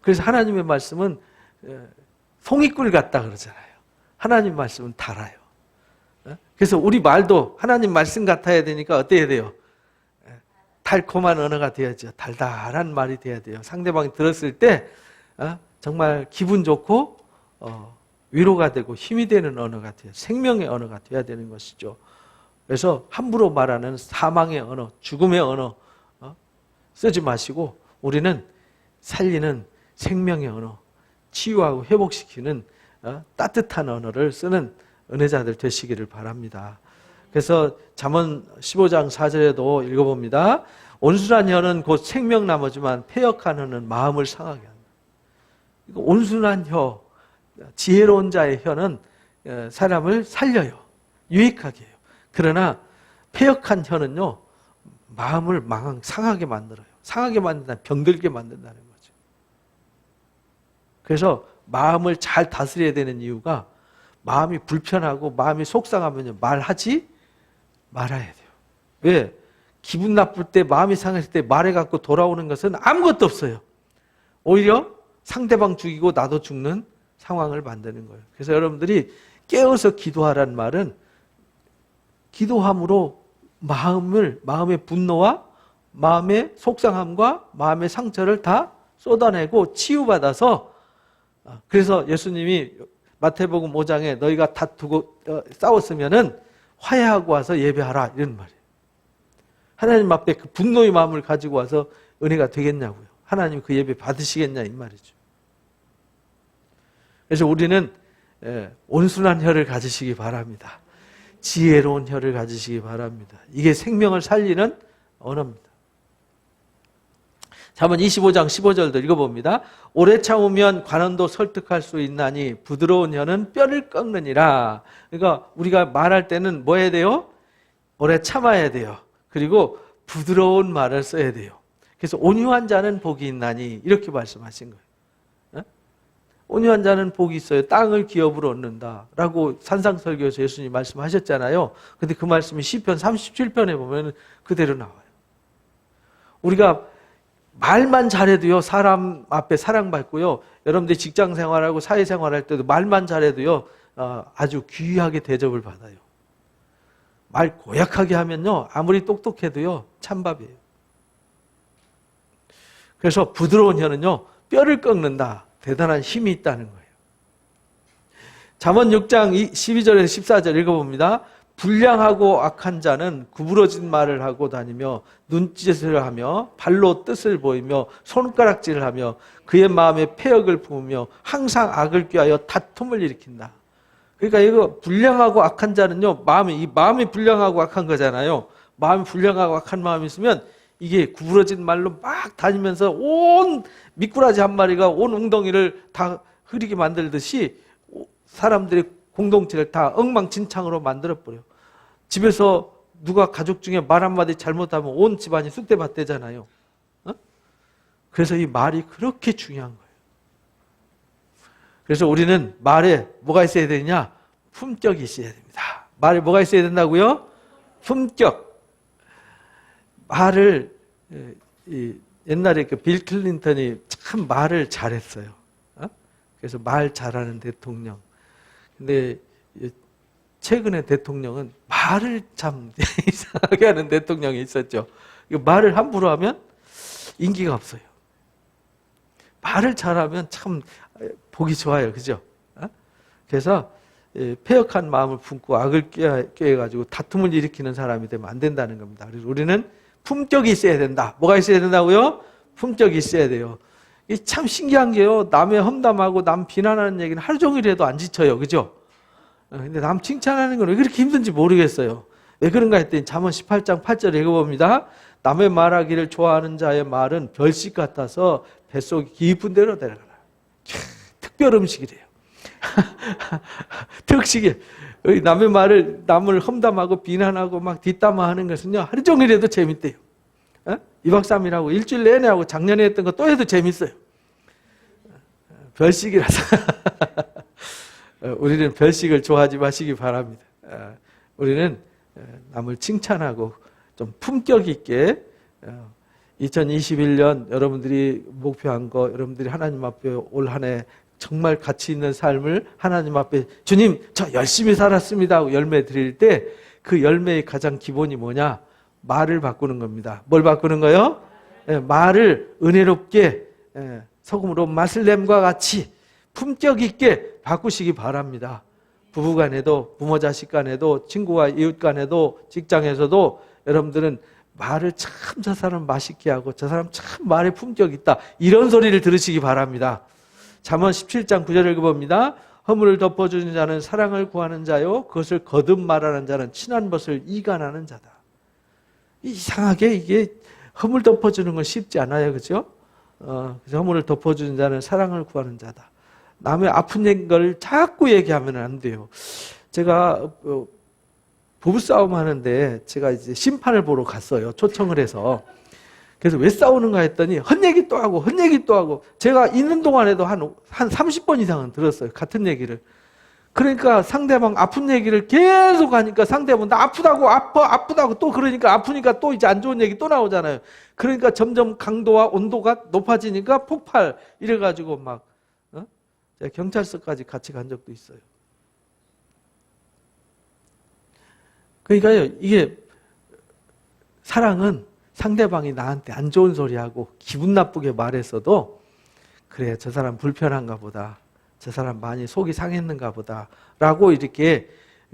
그래서 하나님의 말씀은 송이꿀 같다 그러잖아요. 하나님 말씀은 달아요. 그래서 우리 말도 하나님 말씀 같아야 되니까 어때야 돼요? 달콤한 언어가 돼야죠. 달달한 말이 돼야 돼요. 상대방이 들었을 때 정말 기분 좋고 위로가 되고 힘이 되는 언어가 돼요. 생명의 언어가 돼야 되는 것이죠. 그래서 함부로 말하는 사망의 언어, 죽음의 언어 쓰지 마시고 우리는 살리는 생명의 언어, 치유하고 회복시키는 따뜻한 언어를 쓰는 은혜자들 되시기를 바랍니다. 그래서 잠언 15장 4절에도 읽어봅니다. 온순한 혀는 곧 생명나무지만 패역한 혀는 마음을 상하게 한다. 온순한 혀, 지혜로운 자의 혀는 사람을 살려요. 유익하게 해요. 그러나 패역한 혀는요 마음을 상하게 만들어요. 상하게 만든다, 병들게 만든다는 거죠. 그래서 마음을 잘 다스려야 되는 이유가 마음이 불편하고 마음이 속상하면 말하지 말아야 돼요. 왜? 기분 나쁠 때 마음이 상했을 때 말해갖고 돌아오는 것은 아무것도 없어요. 오히려 상대방 죽이고 나도 죽는 상황을 만드는 거예요. 그래서 여러분들이 깨어서 기도하라는 말은 기도함으로 마음의 분노와 마음의 속상함과 마음의 상처를 다 쏟아내고 치유받아서, 그래서 예수님이 마태복음 5장에 너희가 다투고 싸웠으면은 화해하고 와서 예배하라 이런 말이에요. 하나님 앞에 그 분노의 마음을 가지고 와서 은혜가 되겠냐고요. 하나님 그 예배 받으시겠냐 이 말이죠. 그래서 우리는 온순한 혀를 가지시기 바랍니다. 지혜로운 혀를 가지시기 바랍니다. 이게 생명을 살리는 언어입니다. 잠언 25장 15절도 읽어봅니다. 오래 참으면 관원도 설득할 수 있나니 부드러운 혀는 뼈를 꺾느니라. 그러니까 우리가 말할 때는 뭐 해야 돼요? 오래 참아야 돼요. 그리고 부드러운 말을 써야 돼요. 그래서 온유한 자는 복이 있나니 이렇게 말씀하신 거예요. 온유한 자는 복이 있어요. 땅을 기업으로 얻는다 라고 산상설교에서 예수님이 말씀하셨잖아요. 근데 그 말씀이 시편 37편에 보면 그대로 나와요. 우리가 말만 잘해도요 사람 앞에 사랑받고요, 여러분들이 직장생활하고 사회생활할 때도 말만 잘해도요 아주 귀하게 대접을 받아요. 말 고약하게 하면요 아무리 똑똑해도요 찬밥이에요. 그래서 부드러운 혀는요, 뼈를 꺾는다. 대단한 힘이 있다는 거예요. 잠언 6장 12절에서 14절 읽어봅니다. 불량하고 악한 자는 구부러진 말을 하고 다니며 눈짓을 하며 발로 뜻을 보이며 손가락질을 하며 그의 마음에 패역을 품으며 항상 악을 꾀하여 다툼을 일으킨다. 그러니까 이거 불량하고 악한 자는요, 마음이 불량하고 악한 거잖아요. 마음이 불량하고 악한 마음이 있으면 이게 구부러진 말로 막 다니면서 온 미꾸라지 한 마리가 온 웅덩이를 다 흐리게 만들듯이 사람들의 공동체를 다 엉망진창으로 만들어버려. 집에서 누가 가족 중에 말 한마디 잘못하면 온 집안이 쑥대밭대잖아요. 그래서 이 말이 그렇게 중요한 거예요. 그래서 우리는 말에 뭐가 있어야 되느냐? 품격이 있어야 됩니다. 말에 뭐가 있어야 된다고요? 품격. 말을, 옛날에 그 빌 클린턴이 참 말을 잘했어요. 그래서 말 잘하는 대통령. 근데 최근에 대통령은 말을 참 이상하게 하는 대통령이 있었죠. 말을 함부로 하면 인기가 없어요. 말을 잘하면 참 보기 좋아요. 그죠? 그래서 패역한 마음을 품고 악을 꾀해가지고 다툼을 일으키는 사람이 되면 안 된다는 겁니다. 그래서 우리는 품격이 있어야 된다. 뭐가 있어야 된다고요? 품격이 있어야 돼요. 이게 참 신기한 게요. 남의 험담하고 남 비난하는 얘기는 하루 종일 해도 안 지쳐요. 그죠? 근데 남 칭찬하는 건 왜 그렇게 힘든지 모르겠어요. 왜 그런가 했더니 잠언 18장 8절 읽어봅니다. 남의 말하기를 좋아하는 자의 말은 별식 같아서 뱃속이 깊은 데로 데려가라. 특별 음식이래요. 특식이 남의 말을 남을 험담하고 비난하고 막 뒷담화하는 것은요 하루 종일 해도 재밌대요. 2박 3일 하고 일주일 내내 하고 작년에 했던 거 또 해도 재밌어요. 별식이라서 우리는 별식을 좋아하지 마시기 바랍니다. 우리는 남을 칭찬하고 좀 품격 있게 2021년 여러분들이 목표한 거, 여러분들이 하나님 앞에 올 한 해 정말 가치 있는 삶을 하나님 앞에 주님 저 열심히 살았습니다 하고 열매 드릴 때 그 열매의 가장 기본이 뭐냐? 말을 바꾸는 겁니다. 뭘 바꾸는 거요? 말을 은혜롭게 소금으로 맛을 냄과 같이 품격 있게 바꾸시기 바랍니다. 부부간에도 부모 자식 간에도 친구와 이웃 간에도 직장에서도 여러분들은 말을 참 저 사람 맛있게 하고 저 사람 참 말에 품격 있다 이런 소리를 들으시기 바랍니다. 잠언 17장 9절을 읽어봅니다. 허물을 덮어주는 자는 사랑을 구하는 자요 그것을 거듭 말하는 자는 친한 것을 이간하는 자다. 이상하게 이게 허물 덮어주는 건 쉽지 않아요. 그렇죠? 그래서 허물을 덮어주는 자는 사랑을 구하는 자다. 남의 아픈 걸 자꾸 얘기하면 안 돼요. 제가 부부싸움 하는데 제가 이제 심판을 보러 갔어요. 초청을 해서. 그래서 왜 싸우는가 했더니 헛얘기 또 하고 헛얘기 또 하고 제가 있는 동안에도 한 30번 이상은 들었어요. 같은 얘기를. 그러니까 상대방 아픈 얘기를 계속 하니까 상대방 나 아프다고 아프다고 또 그러니까 아프니까 또 이제 안 좋은 얘기 또 나오잖아요. 그러니까 점점 강도와 온도가 높아지니까 폭발 이래가지고 막 제가 경찰서까지 같이 간 적도 있어요. 그러니까요, 이게 사랑은 상대방이 나한테 안 좋은 소리하고 기분 나쁘게 말했어도 그래 저 사람 불편한가 보다. 저 사람 많이 속이 상했는가 보다. 라고 이렇게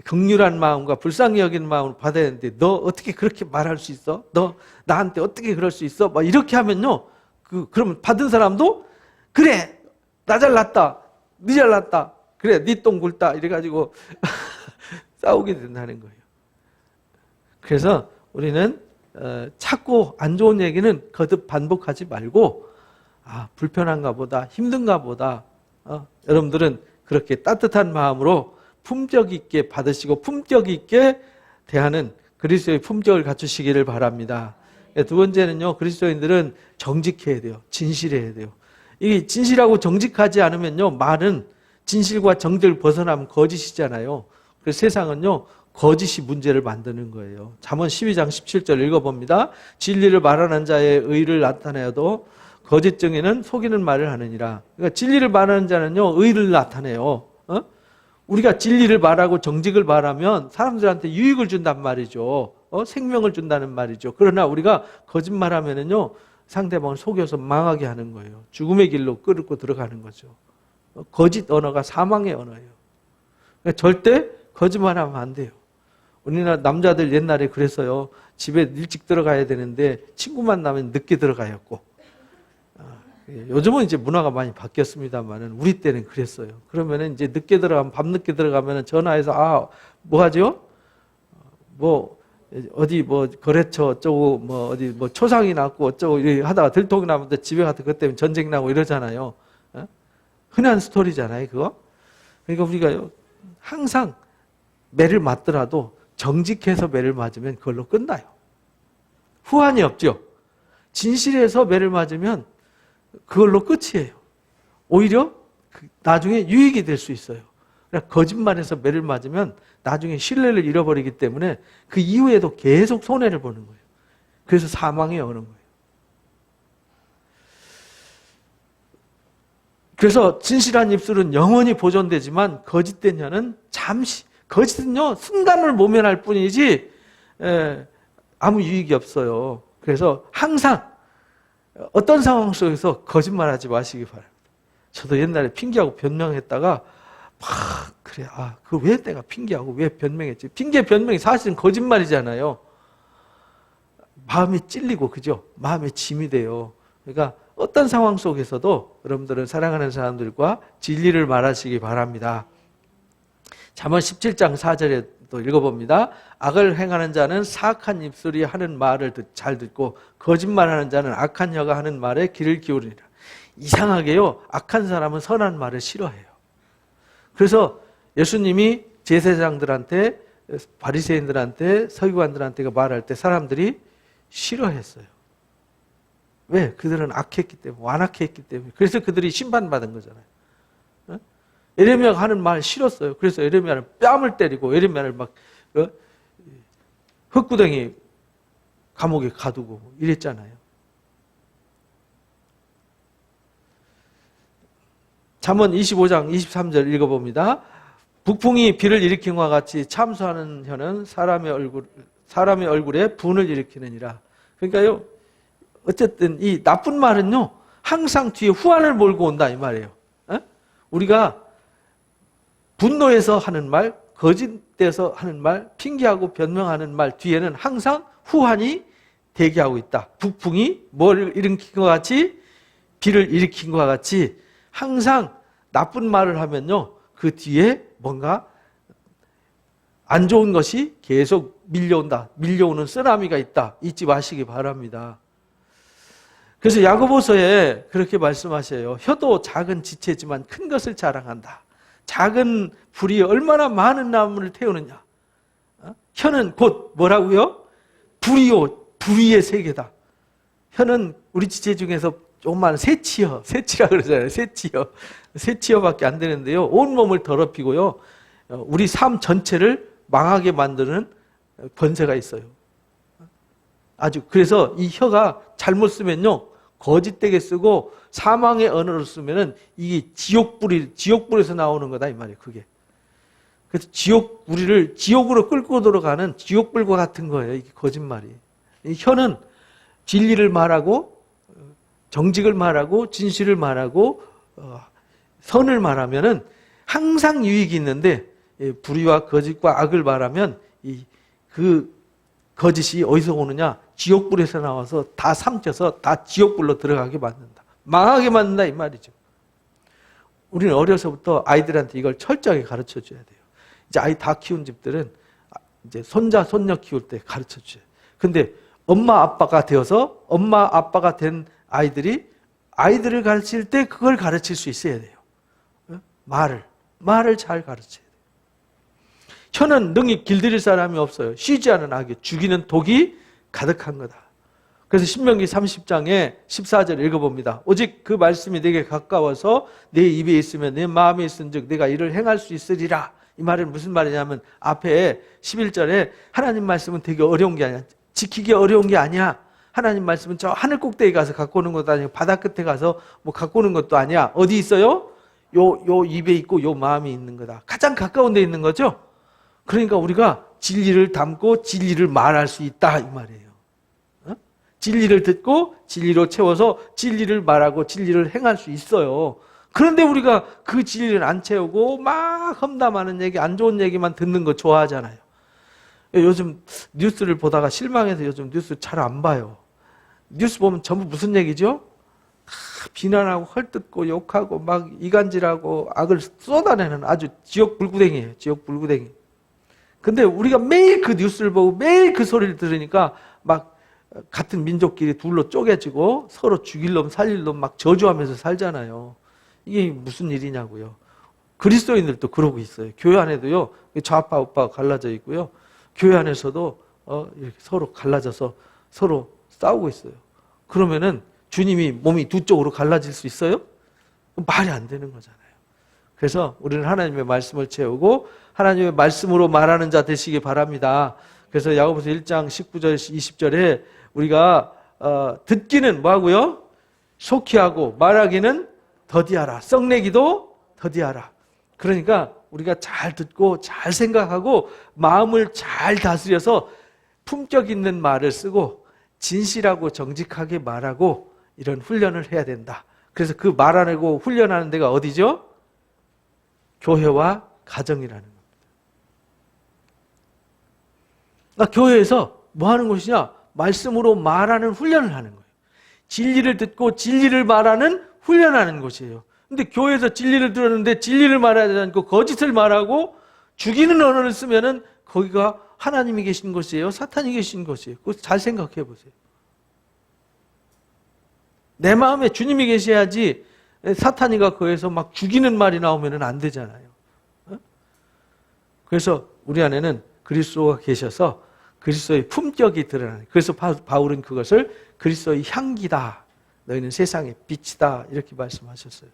긍휼한 마음과 불쌍히 여기는 마음을 받아야 되는데 너 어떻게 그렇게 말할 수 있어? 너 나한테 어떻게 그럴 수 있어? 막 이렇게 하면요. 그러면 받은 사람도 그래 나 잘났다. 네 잘났다. 그래 네 똥 굵다. 이래가지고 싸우게 된다는 거예요. 그래서 우리는 자꾸 안 좋은 얘기는 거듭 반복하지 말고 불편한가 보다 힘든가 보다 여러분들은 그렇게 따뜻한 마음으로 품격 있게 받으시고 품격 있게 대하는 그리스도의 품격을 갖추시기를 바랍니다. 두 번째는요, 그리스도인들은 정직해야 돼요. 진실해야 돼요. 이 진실하고 정직하지 않으면요, 말은 진실과 정직을 벗어나면 거짓이잖아요. 그래서 세상은요, 거짓이 문제를 만드는 거예요. 잠언 12장 17절 읽어봅니다. 진리를 말하는 자의 의를 나타내어도 거짓 증인은 속이는 말을 하느니라. 그러니까 진리를 말하는 자는요, 의를 나타내요. 우리가 진리를 말하고 정직을 말하면 사람들한테 유익을 준단 말이죠. 생명을 준다는 말이죠. 그러나 우리가 거짓말하면은요, 상대방을 속여서 망하게 하는 거예요. 죽음의 길로 끌고 들어가는 거죠. 거짓 언어가 사망의 언어예요. 그러니까 절대 거짓말하면 안 돼요. 우리나라 남자들 옛날에 그랬어요. 집에 일찍 들어가야 되는데 친구 만나면 늦게 들어가야 했고, 요즘은 이제 문화가 많이 바뀌었습니다만은 우리 때는 그랬어요. 그러면은 이제 늦게 들어가면, 밤늦게 들어가면은 전화해서 뭐 하죠? 뭐 어디 뭐 거래처 어쩌고 뭐 어디 뭐 초상이 났고 어쩌고 이렇게 하다가 들통이 나면 집에 가서 그것 때문에 전쟁 나고 이러잖아요. 흔한 스토리잖아요, 그거. 그러니까 우리가 항상 매를 맞더라도 정직해서 매를 맞으면 그걸로 끝나요. 후환이 없죠. 진실해서 매를 맞으면 그걸로 끝이에요. 오히려 나중에 유익이 될 수 있어요. 그러니까 거짓말해서 매를 맞으면 나중에 신뢰를 잃어버리기 때문에 그 이후에도 계속 손해를 보는 거예요. 그래서 사망에 오는 거예요. 그래서 진실한 입술은 영원히 보존되지만 거짓된 혀는 잠시, 거짓은요 순간을 모면할 뿐이지 아무 유익이 없어요. 그래서 항상 어떤 상황 속에서 거짓말하지 마시기 바랍니다. 저도 옛날에 핑계하고 변명했다가 그래, 그 왜 내가 핑계하고 왜 변명했지? 핑계 변명이 사실은 거짓말이잖아요. 마음이 찔리고, 그죠? 마음에 짐이 돼요. 그러니까 어떤 상황 속에서도 여러분들은 사랑하는 사람들과 진리를 말하시기 바랍니다. 잠언 17장 4절에 또 읽어봅니다. 악을 행하는 자는 사악한 입술이 하는 말을 잘 듣고 거짓말하는 자는 악한 혀가 하는 말에 귀를 기울이니라. 이상하게요, 악한 사람은 선한 말을 싫어해요. 그래서 예수님이 제사장들한테, 바리새인들한테, 서기관들한테 말할 때 사람들이 싫어했어요. 왜? 그들은 악했기 때문에, 완악했기 때문에. 그래서 그들이 심판받은 거잖아요. 에레미야가 하는 말 싫었어요. 그래서 에레미야를 뺨을 때리고 에레미야를 막 흙구덩이 감옥에 가두고 이랬잖아요. 잠언 25장 23절 읽어봅니다. 북풍이 비를 일으킨 것과 같이 참소하는 혀는 사람의 얼굴에 분을 일으키느니라. 그러니까요, 어쨌든 이 나쁜 말은요 항상 뒤에 후환을 몰고 온다 이 말이에요. 우리가 분노해서 하는 말, 거짓돼서 하는 말, 핑계하고 변명하는 말 뒤에는 항상 후환이 대기하고 있다. 북풍이 뭘 일으킨 것 같이, 비를 일으킨 것 같이 항상 나쁜 말을 하면요 그 뒤에 뭔가 안 좋은 것이 계속 밀려온다. 밀려오는 쓰나미가 있다. 잊지 마시기 바랍니다. 그래서 야고보서에 그렇게 말씀하셔요. 혀도 작은 지체지만 큰 것을 자랑한다. 작은 불이 얼마나 많은 나무를 태우느냐. 혀는 곧 뭐라고요? 불이요. 불의의 세계다. 혀는 우리 지체 중에서 조그만 새치라 그러잖아요. 새치여밖에 안 되는데요. 온몸을 더럽히고요. 우리 삶 전체를 망하게 만드는 권세가 있어요. 아주 그래서 이 혀가 잘못 쓰면요. 거짓되게 쓰고 사망의 언어로 쓰면은 이게 지옥불에서 나오는 거다 이 말이에요. 그게. 그래서 우리를 지옥으로 끌고 들어가는 지옥불과 같은 거예요. 이게 거짓말이. 이 혀는 진리를 말하고 정직을 말하고 진실을 말하고 선을 말하면은 항상 유익이 있는데 불의와 거짓과 악을 말하면 그 거짓이 어디서 오느냐? 지옥불에서 나와서 다 삼켜서 다 지옥불로 들어가게 만든다. 망하게 만든다 이 말이죠. 우리는 어려서부터 아이들한테 이걸 철저하게 가르쳐 줘야 돼요. 이제 아이 다 키운 집들은 이제 손자 손녀 키울 때 가르쳐 줘요. 근데 엄마 아빠가 되어서 엄마 아빠가 된 아이들을 가르칠 때 그걸 가르칠 수 있어야 돼요. 말을 잘 가르쳐야 돼요. 혀는 능히 길들일 사람이 없어요. 쉬지 않은 악이 죽이는 독이 가득한 거다. 그래서 신명기 30장에 14절 읽어봅니다. 오직 그 말씀이 내게 가까워서 내 입에 있으면 내 마음에 있은즉 내가 이를 행할 수 있으리라. 이 말은 무슨 말이냐면 앞에 11절에 하나님 말씀은 되게 어려운 게 아니야. 지키기 어려운 게 아니야. 하나님 말씀은 저 하늘 꼭대기 가서 갖고 오는 것도 아니고 바다 끝에 가서 뭐 갖고 오는 것도 아니야. 어디 있어요? 요 입에 있고 요 마음에 있는 거다. 가장 가까운 데 있는 거죠. 그러니까 우리가 진리를 담고 진리를 말할 수 있다 이 말이에요. 진리를 듣고 진리로 채워서 진리를 말하고 진리를 행할 수 있어요. 그런데 우리가 그 진리를 안 채우고 막 험담하는 얘기, 안 좋은 얘기만 듣는 거 좋아하잖아요. 요즘 뉴스를 보다가 실망해서 요즘 뉴스 잘 안 봐요. 뉴스 보면 전부 무슨 얘기죠? 비난하고 헐뜯고 욕하고 막 이간질하고 악을 쏟아내는 아주 지옥 불구덩이에요. 지옥 불구덩이. 근데 우리가 매일 그 뉴스를 보고 매일 그 소리를 들으니까 막 같은 민족끼리 둘로 쪼개지고 서로 죽일 놈 살릴 놈 막 저주하면서 살잖아요. 이게 무슨 일이냐고요. 그리스도인들도 그러고 있어요. 교회 안에도요, 좌파 우파가 갈라져 있고요. 교회 안에서도 이렇게 서로 갈라져서 서로 싸우고 있어요. 그러면은 주님이 몸이 두 쪽으로 갈라질 수 있어요? 말이 안 되는 거잖아요. 그래서 우리는 하나님의 말씀을 채우고 하나님의 말씀으로 말하는 자 되시기 바랍니다. 그래서 야고보서 1장 19절 20절에 우리가 듣기는 뭐하고요? 속히 하고 말하기는 더디하라. 썩내기도 더디하라. 그러니까 우리가 잘 듣고 잘 생각하고 마음을 잘 다스려서 품격 있는 말을 쓰고 진실하고 정직하게 말하고 이런 훈련을 해야 된다. 그래서 그 말하고 훈련하는 데가 어디죠? 교회와 가정이라는 겁니다. 그러니까 교회에서 뭐 하는 곳이냐? 말씀으로 말하는 훈련을 하는 거예요. 진리를 듣고 진리를 말하는 훈련하는 곳이에요. 근데 교회에서 진리를 들었는데 진리를 말하지 않고 거짓을 말하고 죽이는 언어를 쓰면은 거기가 하나님이 계신 곳이에요? 사탄이 계신 곳이에요? 그거 잘 생각해 보세요. 내 마음에 주님이 계셔야지 사탄이가 거기에서 막 죽이는 말이 나오면 안 되잖아요. 그래서 우리 안에는 그리스도가 계셔서 그리스도의 품격이 드러나는. 그래서 바울은 그것을 그리스도의 향기다. 너희는 세상의 빛이다. 이렇게 말씀하셨어요.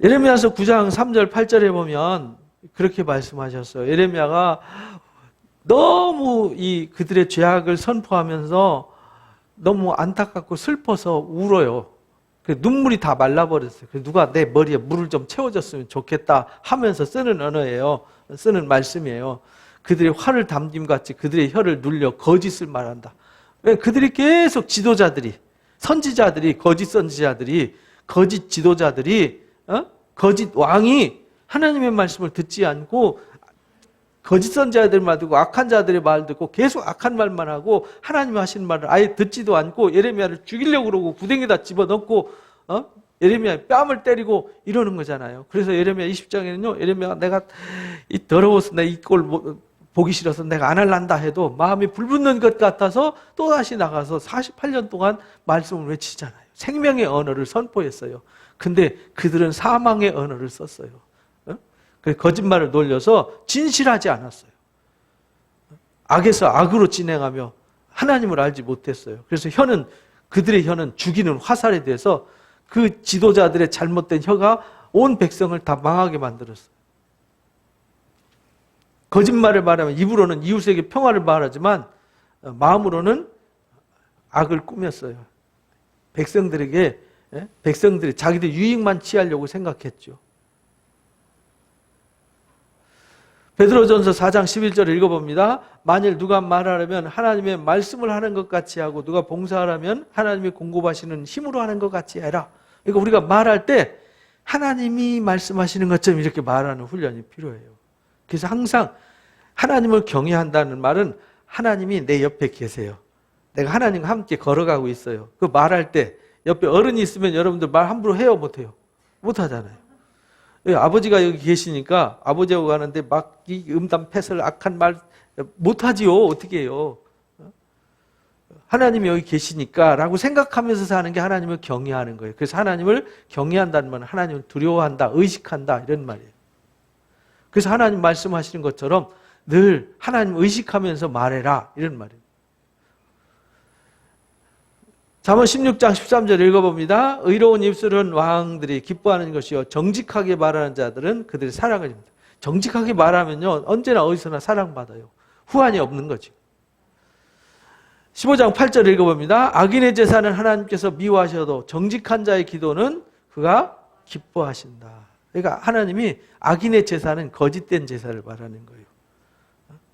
예레미야서 9장 3절 8절에 보면 그렇게 말씀하셨어요. 예레미야가 너무 그들의 죄악을 선포하면서 너무 안타깝고 슬퍼서 울어요. 눈물이 다 말라버렸어요. 누가 내 머리에 물을 좀 채워줬으면 좋겠다 하면서 쓰는 언어예요. 쓰는 말씀이에요. 그들의 화를 담김같이 그들의 혀를 눌려 거짓을 말한다. 왜? 그들이 계속 지도자들이, 선지자들이, 거짓 선지자들이, 거짓 지도자들이, 거짓 왕이 하나님의 말씀을 듣지 않고 거짓 선지자들 말 듣고 악한 자들의 말 듣고 계속 악한 말만 하고 하나님이 하시는 말을 아예 듣지도 않고 예레미야를 죽이려고 그러고 구덩이에다 집어넣고 예레미야의 뺨을 때리고 이러는 거잖아요. 그래서 예레미야 20장에는요. 예레미야가 내가 이 더러워서 내 이 꼴 보기 싫어서 내가 안 할란다 해도 마음이 불붙는 것 같아서 또다시 나가서 48년 동안 말씀을 외치잖아요. 생명의 언어를 선포했어요. 근데 그들은 사망의 언어를 썼어요. 거짓말을 놀려서 진실하지 않았어요. 악에서 악으로 진행하며 하나님을 알지 못했어요. 그래서 그들의 혀는 죽이는 화살에 대해서 그 지도자들의 잘못된 혀가 온 백성을 다 망하게 만들었어요. 거짓말을 말하면 입으로는 이웃에게 평화를 말하지만 마음으로는 악을 꾸몄어요. 백성들이 자기들 유익만 취하려고 생각했죠. 베드로전서 4장 11절을 읽어봅니다. 만일 누가 말하려면 하나님의 말씀을 하는 것 같이 하고 누가 봉사하려면 하나님이 공급하시는 힘으로 하는 것 같이 해라. 그러니까 우리가 말할 때 하나님이 말씀하시는 것처럼 이렇게 말하는 훈련이 필요해요. 그래서 항상 하나님을 경외한다는 말은 하나님이 내 옆에 계세요. 내가 하나님과 함께 걸어가고 있어요. 그 말할 때 옆에 어른이 있으면 여러분들 말 함부로 해요? 못해요? 못하잖아요. 아버지가 여기 계시니까 아버지하고 가는데 막 이 음담 패설 악한 말 못하지요. 어떻게 해요? 하나님이 여기 계시니까 라고 생각하면서 사는 게 하나님을 경외하는 거예요. 그래서 하나님을 경외한다는 말은 하나님을 두려워한다, 의식한다 이런 말이에요. 그래서 하나님 말씀하시는 것처럼 늘 하나님 의식하면서 말해라 이런 말이에요. 잠언 16장 13절 읽어봅니다. 의로운 입술은 왕들이 기뻐하는 것이요 정직하게 말하는 자들은 그들의 사랑을 입니다. 정직하게 말하면요 언제나 어디서나 사랑받아요. 후환이 없는 거죠. 15장 8절 읽어봅니다. 악인의 제사는 하나님께서 미워하셔도 정직한 자의 기도는 그가 기뻐하신다. 그러니까 하나님이 악인의 제사는 거짓된 제사를 말하는 거예요.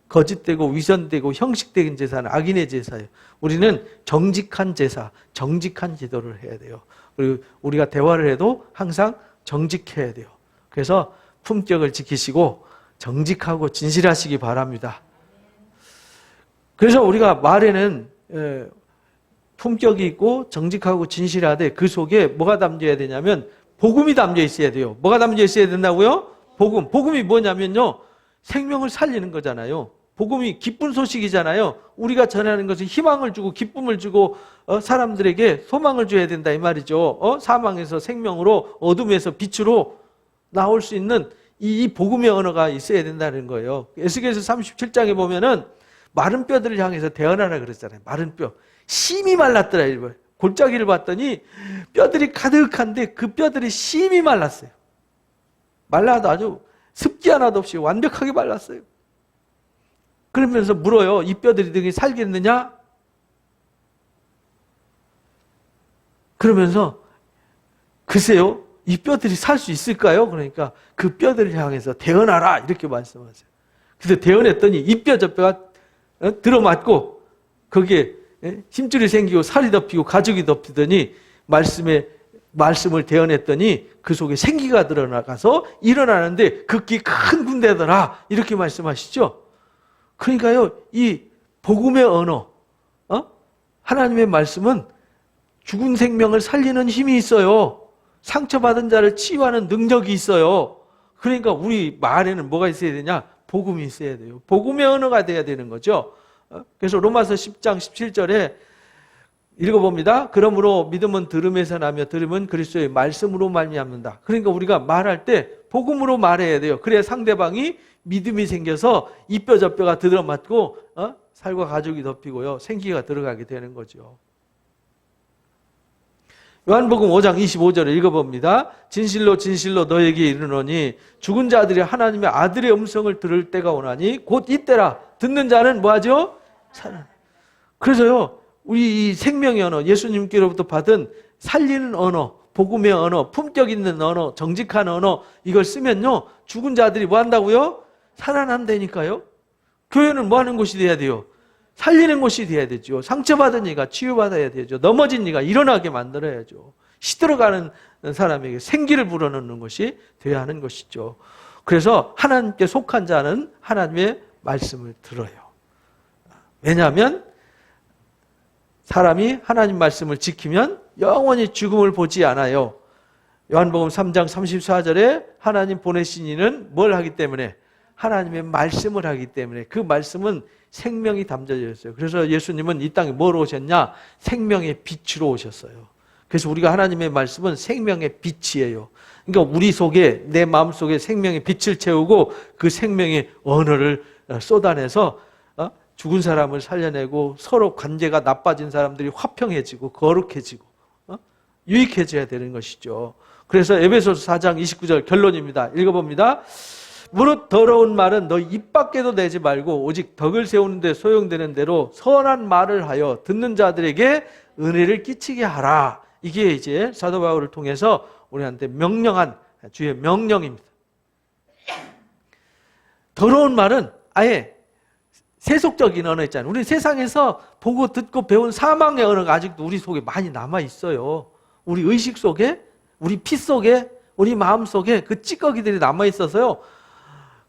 거짓되고 위선되고 형식적인 제사는 악인의 제사예요. 우리는 정직한 제사, 정직한 기도를 해야 돼요. 그리고 우리가 대화를 해도 항상 정직해야 돼요. 그래서 품격을 지키시고 정직하고 진실하시기 바랍니다. 그래서 우리가 말에는 품격이 있고 정직하고 진실하되 그 속에 뭐가 담겨야 되냐면 복음이 담겨 있어야 돼요. 뭐가 담겨 있어야 된다고요? 복음. 복음이 뭐냐면요, 생명을 살리는 거잖아요. 복음이 기쁜 소식이잖아요. 우리가 전하는 것은 희망을 주고 기쁨을 주고 사람들에게 소망을 줘야 된다 이 말이죠. 사망에서 생명으로, 어둠에서 빛으로 나올 수 있는 이 복음의 언어가 있어야 된다는 거예요. 에스겔서 37장에 보면은 마른 뼈들을 향해서 대언하라 그랬잖아요. 마른 뼈. 심이 말랐더라. 골짜기를 봤더니 뼈들이 가득한데 그 뼈들이 심이 말랐어요. 말라도 아주 습기 하나도 없이 완벽하게 말랐어요. 그러면서 물어요. 이 뼈들이 등이 살겠느냐? 그러면서 글쎄요, 이 뼈들이 살 수 있을까요? 그러니까 그 뼈들을 향해서 대언하라 이렇게 말씀하세요. 그래서 대언했더니 이 뼈 저 뼈가 들어맞고 거기에 힘줄이 생기고 살이 덮이고 가죽이 덮이더니 말씀을 대언했더니 그 속에 생기가 드러나가서 일어나는데 극히 큰 군대더라 이렇게 말씀하시죠. 그러니까요, 이 복음의 언어, 하나님의 말씀은 죽은 생명을 살리는 힘이 있어요. 상처받은 자를 치유하는 능력이 있어요. 그러니까 우리 말에는 뭐가 있어야 되냐? 복음이 있어야 돼요. 복음의 언어가 돼야 되는 거죠. 그래서 로마서 10장 17절에 읽어봅니다. 그러므로 믿음은 들음에서 나며 들음은 그리스도의 말씀으로 말미암는다. 그러니까 우리가 말할 때 복음으로 말해야 돼요. 그래야 상대방이 믿음이 생겨서 이 뼈 저 뼈가 들어맞고 살과 가죽이 덮이고요, 생기가 들어가게 되는 거죠. 요한복음 5장 25절을 읽어봅니다. 진실로 진실로 너에게 이르노니 죽은 자들이 하나님의 아들의 음성을 들을 때가 오나니 곧 이때라. 듣는 자는 뭐하죠? 살아. 그래서요, 우리 이 생명의 언어, 예수님께로부터 받은 살리는 언어, 복음의 언어, 품격 있는 언어, 정직한 언어, 이걸 쓰면요, 죽은 자들이 뭐 한다고요? 살아난다니까요. 교회는 뭐 하는 곳이 돼야 돼요? 살리는 곳이 돼야 되죠. 상처받은 이가 치유받아야 되죠. 넘어진 이가 일어나게 만들어야죠. 시들어가는 사람에게 생기를 불어넣는 것이 돼야 하는 것이죠. 그래서 하나님께 속한 자는 하나님의 말씀을 들어요. 왜냐하면 사람이 하나님 말씀을 지키면 영원히 죽음을 보지 않아요. 요한복음 3장 34절에 하나님 보내신 이는 뭘 하기 때문에? 하나님의 말씀을 하기 때문에. 그 말씀은 생명이 담겨져 있어요. 그래서 예수님은 이 땅에 뭐로 오셨냐? 생명의 빛으로 오셨어요. 그래서 우리가 하나님의 말씀은 생명의 빛이에요. 그러니까 우리 속에, 내 마음속에 생명의 빛을 채우고 그 생명의 언어를 쏟아내서 죽은 사람을 살려내고 서로 관계가 나빠진 사람들이 화평해지고 거룩해지고 유익해져야 되는 것이죠. 그래서 에베소서 4장 29절 결론입니다. 읽어봅니다. 무릇 더러운 말은 너 입 밖에도 내지 말고 오직 덕을 세우는 데 소용되는 대로 선한 말을 하여 듣는 자들에게 은혜를 끼치게 하라. 이게 이제 사도 바울을 통해서 우리한테 명령한 주의 명령입니다. 더러운 말은 아예 세속적인 언어 있잖아요. 우리 세상에서 보고 듣고 배운 사망의 언어가 아직도 우리 속에 많이 남아 있어요. 우리 의식 속에, 우리 피 속에, 우리 마음 속에 그 찌꺼기들이 남아 있어서요.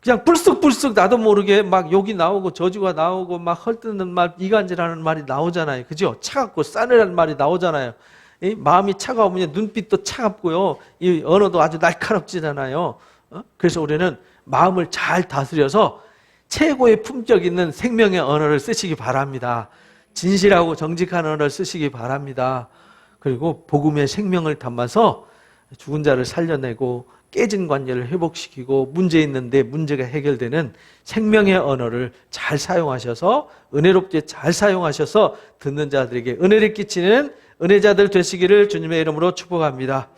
그냥 불쑥불쑥 나도 모르게 막 욕이 나오고 저주가 나오고 막 헐뜯는 말, 이간질하는 말이 나오잖아요. 그죠? 차갑고 싸늘한 말이 나오잖아요. 이 마음이 차가우면 눈빛도 차갑고요. 이 언어도 아주 날카롭지잖아요. 그래서 우리는 마음을 잘 다스려서 최고의 품격 있는 생명의 언어를 쓰시기 바랍니다. 진실하고 정직한 언어를 쓰시기 바랍니다. 그리고 복음의 생명을 담아서 죽은 자를 살려내고 깨진 관계를 회복시키고 문제 있는데 문제가 해결되는 생명의 언어를 잘 사용하셔서 은혜롭게 잘 사용하셔서 듣는 자들에게 은혜를 끼치는 은혜자들 되시기를 주님의 이름으로 축복합니다.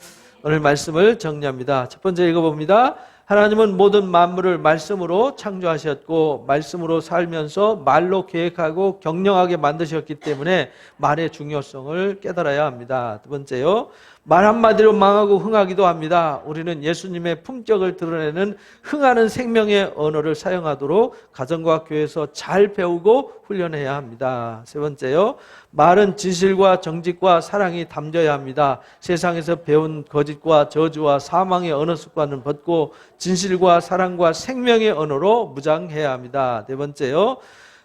오늘 말씀을 정리합니다. 첫 번째 읽어봅니다. 하나님은 모든 만물을 말씀으로 창조하셨고 말씀으로 살면서 말로 계획하고 경영하게 만드셨기 때문에 말의 중요성을 깨달아야 합니다. 두 번째요. 말 한마디로 망하고 흥하기도 합니다. 우리는 예수님의 품격을 드러내는 흥하는 생명의 언어를 사용하도록 가정과 교회에서 잘 배우고 훈련해야 합니다. 세 번째요, 말은 진실과 정직과 사랑이 담겨야 합니다. 세상에서 배운 거짓과 저주와 사망의 언어 습관은 벗고 진실과 사랑과 생명의 언어로 무장해야 합니다. 네 번째요,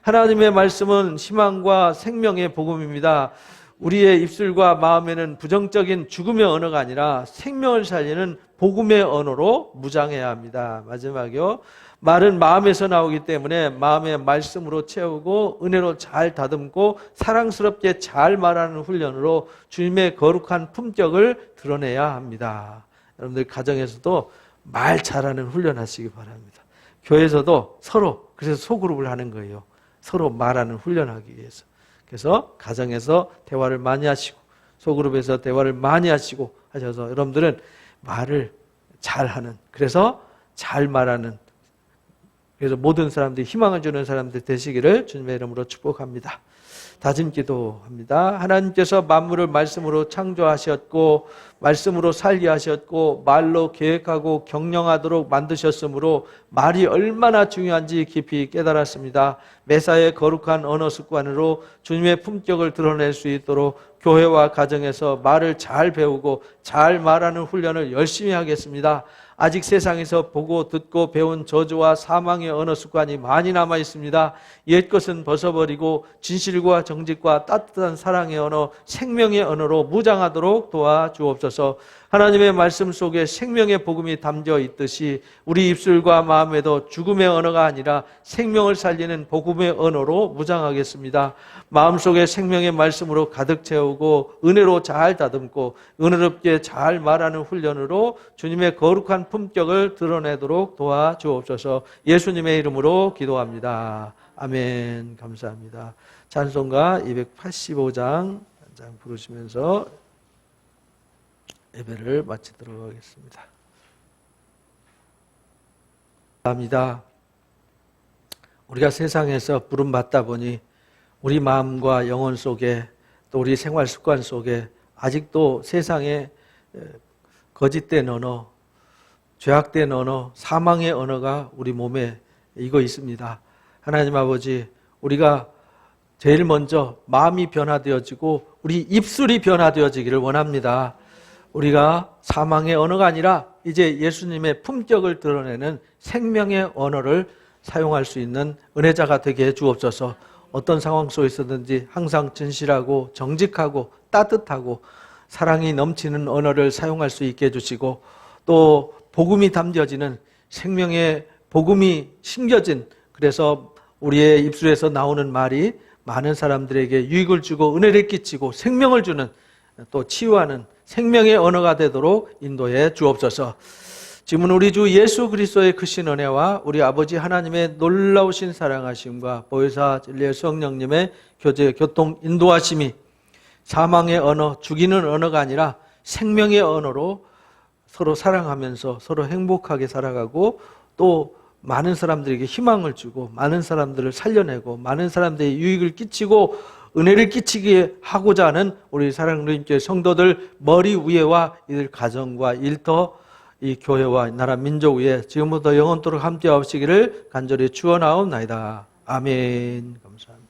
하나님의 말씀은 희망과 생명의 복음입니다. 우리의 입술과 마음에는 부정적인 죽음의 언어가 아니라 생명을 살리는 복음의 언어로 무장해야 합니다. 마지막이요, 말은 마음에서 나오기 때문에 마음의 말씀으로 채우고 은혜로 잘 다듬고 사랑스럽게 잘 말하는 훈련으로 주님의 거룩한 품격을 드러내야 합니다. 여러분들 가정에서도 말 잘하는 훈련하시기 바랍니다. 교회에서도 서로 그래서 소그룹을 하는 거예요. 서로 말하는 훈련하기 위해서. 그래서 가정에서 대화를 많이 하시고 소그룹에서 대화를 많이 하시고 하셔서 여러분들은 말을 잘하는, 그래서 잘 말하는, 그래서 모든 사람들이 희망을 주는 사람들 되시기를 주님의 이름으로 축복합니다. 다짐 기도합니다. 하나님께서 만물을 말씀으로 창조하셨고 말씀으로 살게 하셨고 말로 계획하고 경영하도록 만드셨으므로 말이 얼마나 중요한지 깊이 깨달았습니다. 매사의 거룩한 언어 습관으로 주님의 품격을 드러낼 수 있도록 교회와 가정에서 말을 잘 배우고 잘 말하는 훈련을 열심히 하겠습니다. 아직 세상에서 보고 듣고 배운 저주와 사망의 언어 습관이 많이 남아 있습니다. 옛 것은 벗어버리고 진실과 정직과 따뜻한 사랑의 언어, 생명의 언어로 무장하도록 도와주옵소서. 하나님의 말씀 속에 생명의 복음이 담겨 있듯이 우리 입술과 마음에도 죽음의 언어가 아니라 생명을 살리는 복음의 언어로 무장하겠습니다. 마음속에 생명의 말씀으로 가득 채우고 은혜로 잘 다듬고 은혜롭게 잘 말하는 훈련으로 주님의 거룩한 품격을 드러내도록 도와주옵소서. 예수님의 이름으로 기도합니다. 아멘. 감사합니다. 찬송가 285장 부르시면서 예배를 마치도록 하겠습니다. 감사합니다. 우리가 세상에서 부름받다 보니 우리 마음과 영혼 속에 또 우리 생활 습관 속에 아직도 세상에 거짓된 언어, 죄악된 언어, 사망의 언어가 우리 몸에 익어 있습니다. 하나님 아버지, 우리가 제일 먼저 마음이 변화되어지고 우리 입술이 변화되어지기를 원합니다. 우리가 사망의 언어가 아니라 이제 예수님의 품격을 드러내는 생명의 언어를 사용할 수 있는 은혜자가 되게 해 주옵소서. 어떤 상황 속에서든지 항상 진실하고 정직하고 따뜻하고 사랑이 넘치는 언어를 사용할 수 있게 해주시고 또 복음이 담겨지는 생명의 복음이 심겨진, 그래서 우리의 입술에서 나오는 말이 많은 사람들에게 유익을 주고 은혜를 끼치고 생명을 주는, 또 치유하는 생명의 언어가 되도록 인도해 주옵소서. 지금은 우리 주 예수 그리스도의 크신 은혜와 우리 아버지 하나님의 놀라우신 사랑하심과 보혜사 진리의 성령님의 교제, 교통, 인도하심이 사망의 언어, 죽이는 언어가 아니라 생명의 언어로 서로 사랑하면서 서로 행복하게 살아가고 또 많은 사람들에게 희망을 주고 많은 사람들을 살려내고 많은 사람들에게 유익을 끼치고 은혜를 끼치게 하고자 하는 우리 사랑하는 교회 성도들 머리 위에와 이들 가정과 일터 이 교회와 나라 민족 위에 지금부터 영원토록 함께 하시기를 간절히 축원하옵나이다. 아멘. 감사합니다.